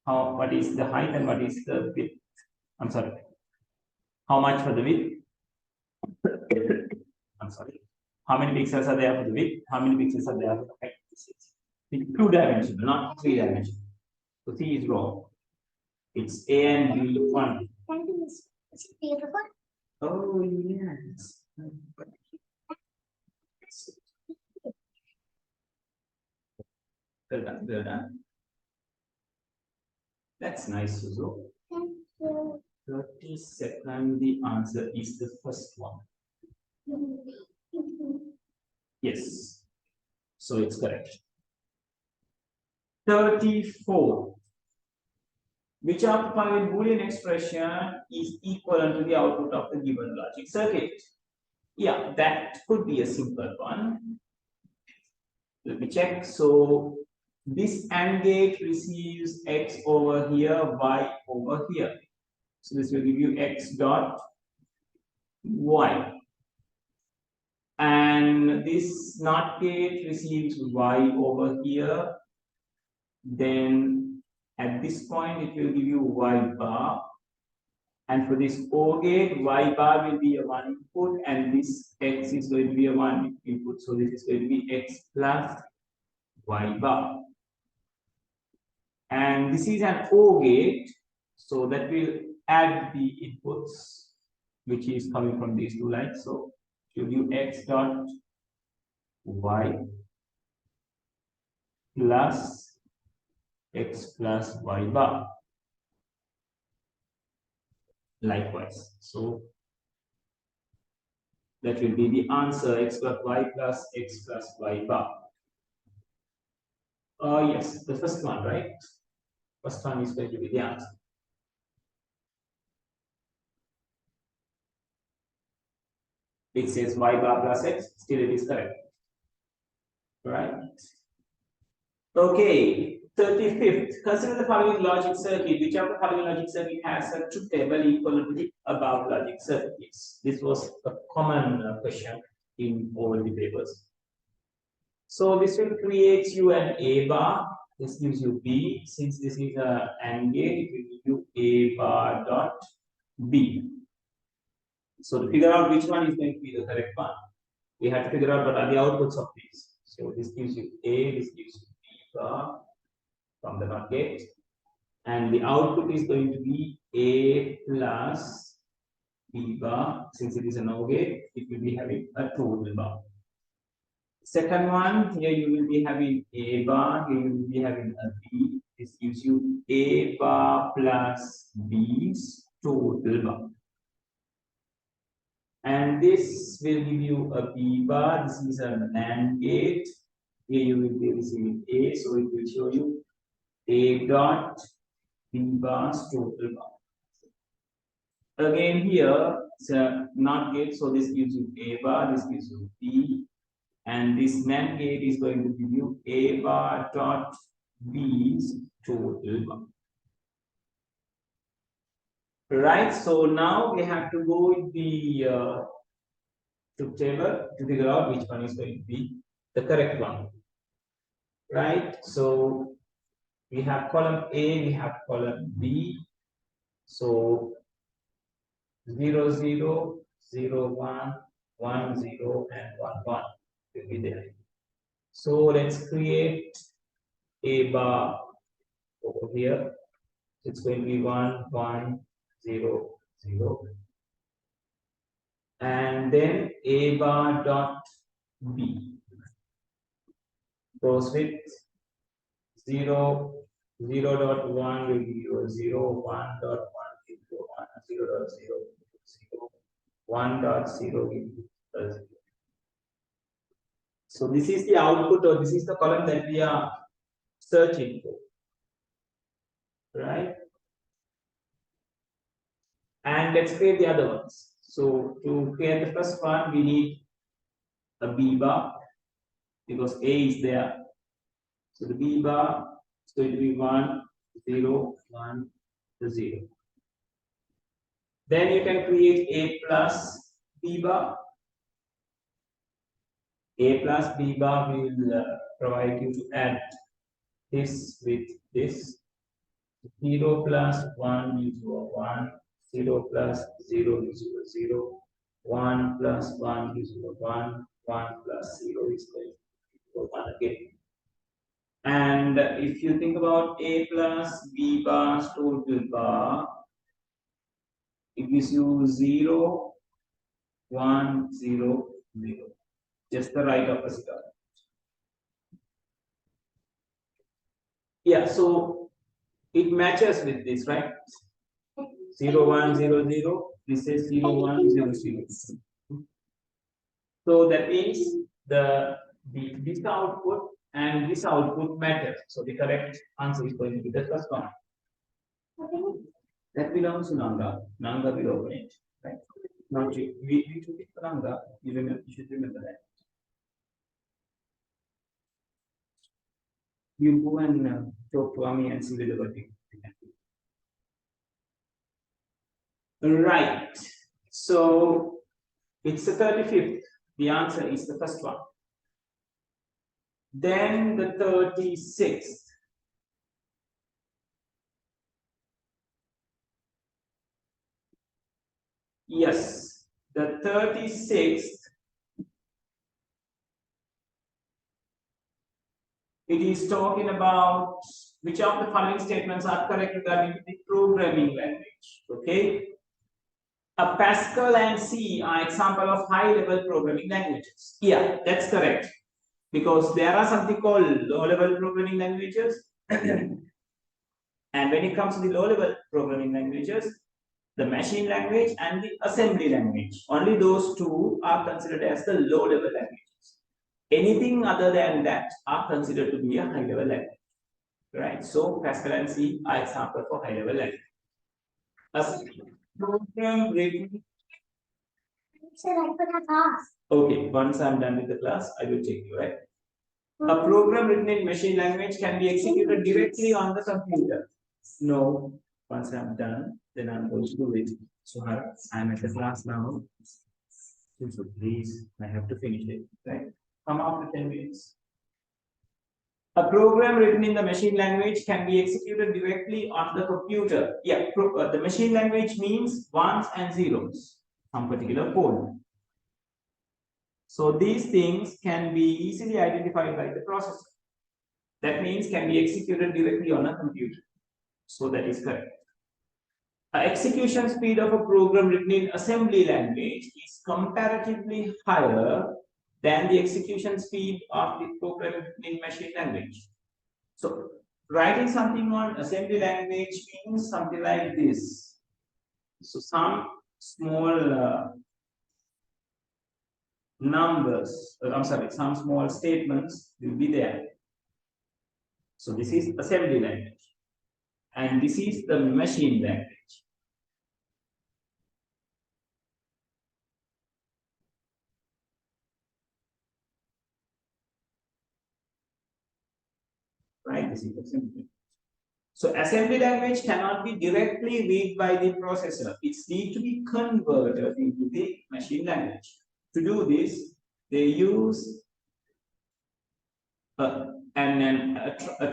Speaker 1: What is the height and what is the width? I'm sorry. How much for the width? I'm sorry. How many pixels are there for the width? How many pixels are there for the height? It's 2-dimensional, not 3-dimensional. So C is wrong. It's A and B one. Oh yes. Well done, well done. That's nice, Suzo. 32nd, the answer is the first one. Yes. So it's correct. 34. Which of the following Boolean expression is equivalent to the output of the given logic circuit? Yeah, that could be a simple one. Let me check. So this AND gate receives X over here, Y over here. So this will give you X dot Y. And this NOT gate receives Y over here. Then at this point, it will give you Y bar. And for this OR gate, Y bar will be a 1 input, and this X is going to be a 1 input. So this is going to be X plus Y bar. And this is an OR gate, so that will add the inputs, which is coming from these two lines. So give you X dot Y plus X plus Y bar. Likewise. So that will be the answer, X plus Y plus X plus Y bar. Yes, the first one, right? First one is going to be the answer. It says Y bar plus X, still it is correct. Right? Okay, 35th. Consider the following logic circuit. Which of the following logic circuit has a truth table equal to the above logic circuits? This was a common question in all the papers. So this will create you an A bar. This gives you B. Since this is an AND gate, it will give you A bar dot B. So to figure out which one is going to be the correct one, we have to figure out what are the outputs of these. So this gives you A, this gives you B bar from the NOT gate, and the output is going to be A plus B bar. Since it is an OR gate, it will be having a total bar. Second one, here you will be having A bar, here you will be having a B. This gives you A bar plus B's total bar. And this will give you a B bar. This is a NAND gate. Here you will be receiving A, so it will show you A dot B bar's total bar. Again here, it's a NOT gate, so this gives you A bar, this gives you B, and this NAND gate is going to give you A bar dot B's total. Right, so now we have to go with the truth table to figure out which one is going to be the correct one. Right, so we have column A, we have column B. So 0, 0, 0, 1, 1, 0, and 1, 1 will be there. So let's create a bar over here. It's going to be 1, 1, 0, 0. And then A bar dot B goes with 0, 0.1 will be your 0, 1.1 will be your 1, 0.0 will be 0, 1.0 will be 0. So this is the output, or this is the column that we are searching for, right? And let's create the other ones. So to create the first one, we need a B bar because A is there. So the B bar is going to be 1, 0, 1, 0. Then you can create A plus B bar. A plus B bar will provide you to add this with this. 0 plus 1 is 1, 0 plus 0 is 0, 1 plus 1 is 1, 1 plus 0 is 1 again. And if you think about A plus B bar total bar, it gives you 0, 1, 0, 0. Just the right opposite order. Yeah, so it matches with this, right? 0, 1, 0, 0. This is 0, 1, 0, 0. So that means this output and this output matters. So the correct answer is going to be the first one. That belongs to Nanga. Nanga will open it, right? Not you. We took it for Nanga. You should remember that. You go and talk to Ami and see whether what you can. Right. So it's the 35th. The answer is the first one. Then the 36th. Yes, the 36th. It is talking about which of the following statements are correct regarding the programming language. Okay. A Pascal and C are example of high-level programming languages. Yeah, that's correct. Because there are something called low-level programming languages. And when it comes to the low-level programming languages, the machine language and the assembly language, only those two are considered as the low-level languages. Anything other than that are considered to be a high-level language. Right? So Pascal and C are example for high-level language. A program written. Sir, I could have asked. Okay, once I'm done with the class, I will check you, right? A program written in machine language can be executed directly on the computer. No, once I'm done, then I'm going to do it. So I'm at the class now. So please, I have to finish it, right? Come after 10 minutes. A program written in the machine language can be executed directly on the computer. Yeah, the machine language means ones and zeros, some particular code. So these things can be easily identified by the processor. That means can be executed directly on a computer. So that is correct. The execution speed of a program written in assembly language is comparatively higher than the execution speed of the program written in machine language. So writing something on assembly language means something like this. So some small numbers, some small statements will be there. So this is assembly language. And this is the machine language. right? This is assembly. So assembly language cannot be directly read by the processor. It needs to be converted into the machine language. To do this, they use a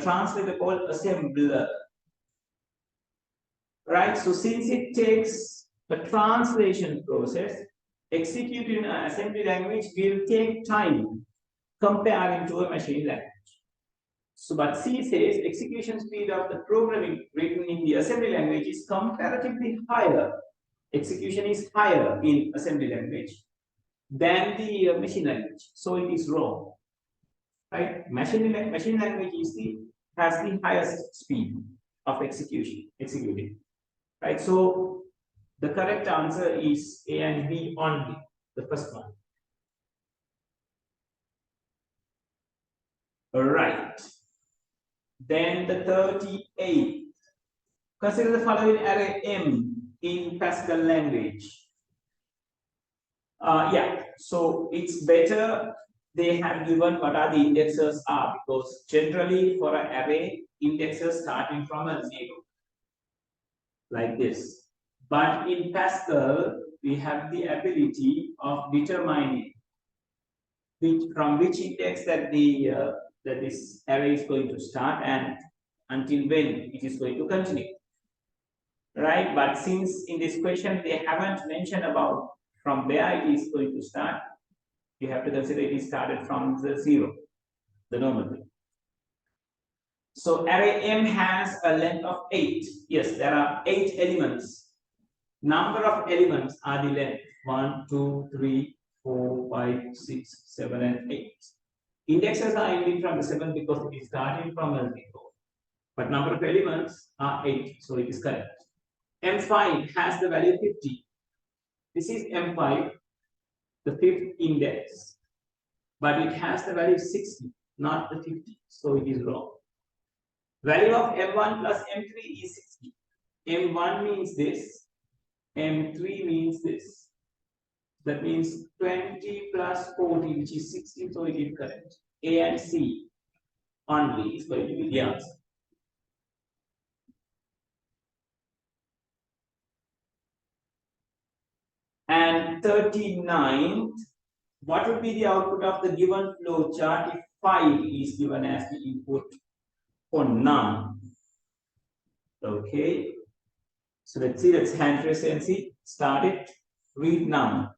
Speaker 1: translator called assembler. Right? So since it takes a translation process, executing an assembly language will take time comparing to a machine language. So, but C says execution speed of the programming written in the assembly language is comparatively higher. Execution is higher in assembly language than the machine language. So it is wrong. Right? Machine language has the highest speed of executing. Right? So the correct answer is A and B only, the first one. All right. Then the 38th. Consider the following array M in Pascal language. Yeah, so it's better they have given what are the indexes are, because generally for an array, indexes starting from a 0, like this. But in Pascal, we have the ability of determining from which index that this array is going to start and until when it is going to continue. Right? But since in this question they haven't mentioned about from where it is going to start, you have to consider it is started from the 0, the normal thing. So array M has a length of 8. Yes, there are 8 elements. Number of elements are the length 1, 2, 3, 4, 5, 6, 7, and 8. Indexes are ending from the 7 because it is starting from a 0. But number of elements are 8, so it is correct. M5 has the value 50. This is M5, the 5th index, but it has the value 60, not the 50, so it is wrong. Value of M1 plus M3 is 60. M1 means this, M3 means this. That means 20 plus 40, which is 60, so it is correct. A and C only is going to be the answer. And 39th, what would be the output of the given flow chart if 5 is given as the input for num? Okay, so let's see, let's hand trace and see. Start it, read num.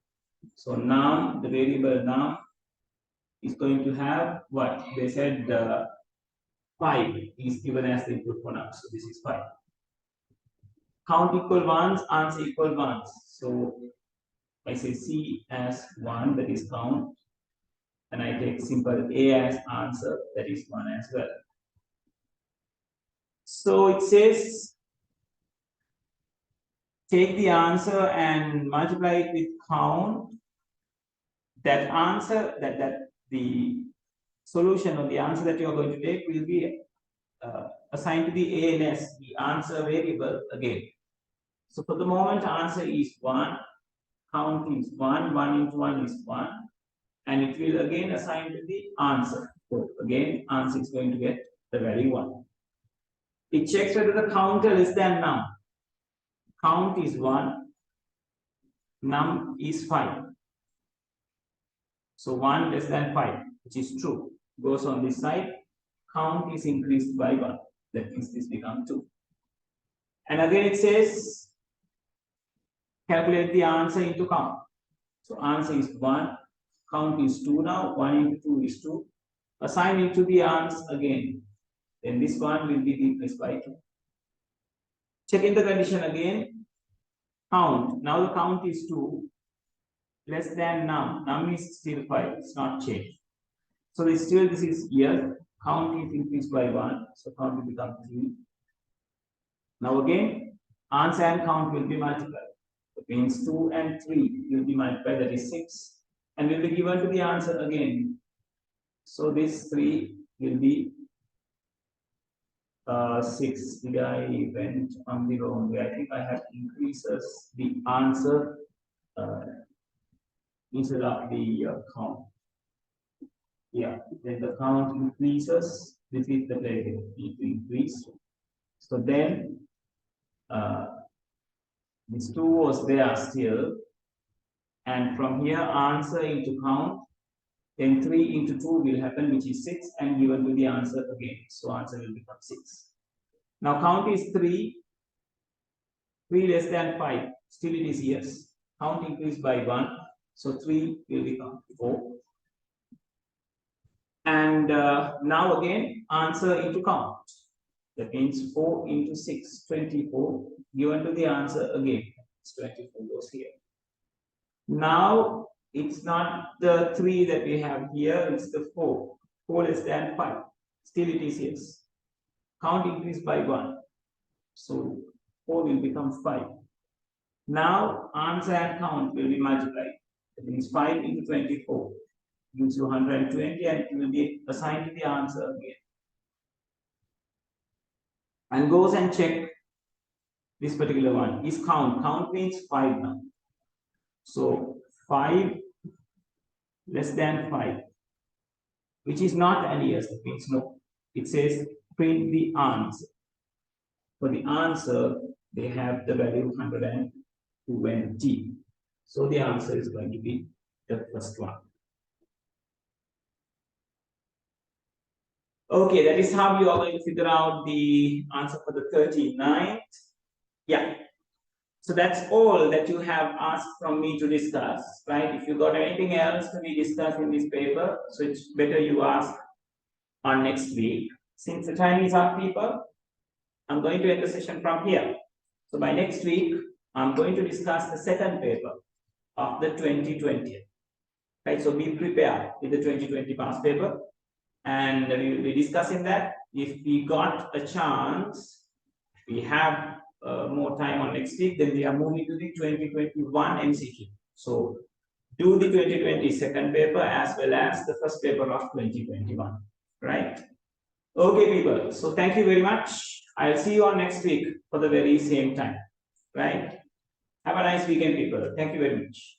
Speaker 1: So num, the variable num is going to have what? They said 5 is given as the input for num, so this is 5. Count equal ones, answer equal ones. So I say C as 1, that is count, and I take simple A as answer, that is 1 as well. So it says take the answer and multiply it with count. That answer, that the solution or the answer that you are going to take will be assigned to the A and S, the answer variable again. So for the moment, answer is 1, count is 1, 1 into 1 is 1, and it will again assign to the answer. So again, answer is going to get the value 1. It checks whether the counter less than num. Count is 1, num is 5. So 1 less than 5, which is true, goes on this side. Count is increased by 1. That means this becomes 2. And again it says calculate the answer into count. So answer is 1, count is 2 now, 1 into 2 is 2. Assign it to the answer again. Then this one will be decreased by 2. Check in the condition again. Count. Now the count is 2 less than num. Num is still 5. It's not changed. So this is here. Count is increased by 1. So count will become 3. Now again, answer and count will be multiplied. That means 2 and 3 will be multiplied. That is 6. And will be given to the answer again. So this 3 will be 6. Did I went on the wrong way? I think I have increases the answer instead of the count. Yeah, then the count increases This is the bracket need to increase. So then this 2 was there still, and from here answer into count, then 3 into 2 will happen, which is 6, and given to the answer again. So answer will become 6. Now count is 3 less than 5, still it is yes. Count increased by 1, so 3 will become 4. And now again answer into count. That means 4 into 6, 24, given to the answer again. It's 24 goes here. Now it's not the 3 that we have here, it's the 4. 4 less than 5. Still it is yes. Count increased by 1. So 4 will become 5. Now answer and count will be multiplied. That means 5 into 24 gives you 120, and it will be assigned to the answer again. And goes and check this particular one. Is count. Count means 5 now. So 5 less than 5, which is not an yes, that means no. It says print the answer. For the answer, they have the value 120. So the answer is going to be the first one. Okay, that is how you are going to figure out the answer for the 39th. Yeah. So that's all that you have asked from me to discuss, right? If you got anything else to be discussed in this paper, so it's better you ask on next week. Since the time is up, people, I'm going to end the session from here. So by next week, I'm going to discuss the second paper of the 2020. Right? So be prepared with the 2020 past paper, and we will be discussing that. If we got a chance, we have more time on next week, then we are moving to the 2021 MCQ. So do the 2020 second paper as well as the first paper of 2021, right? Okay, people. So thank you very much. I'll see you on next week for the very same time, right? Have a nice weekend, people. Thank you very much.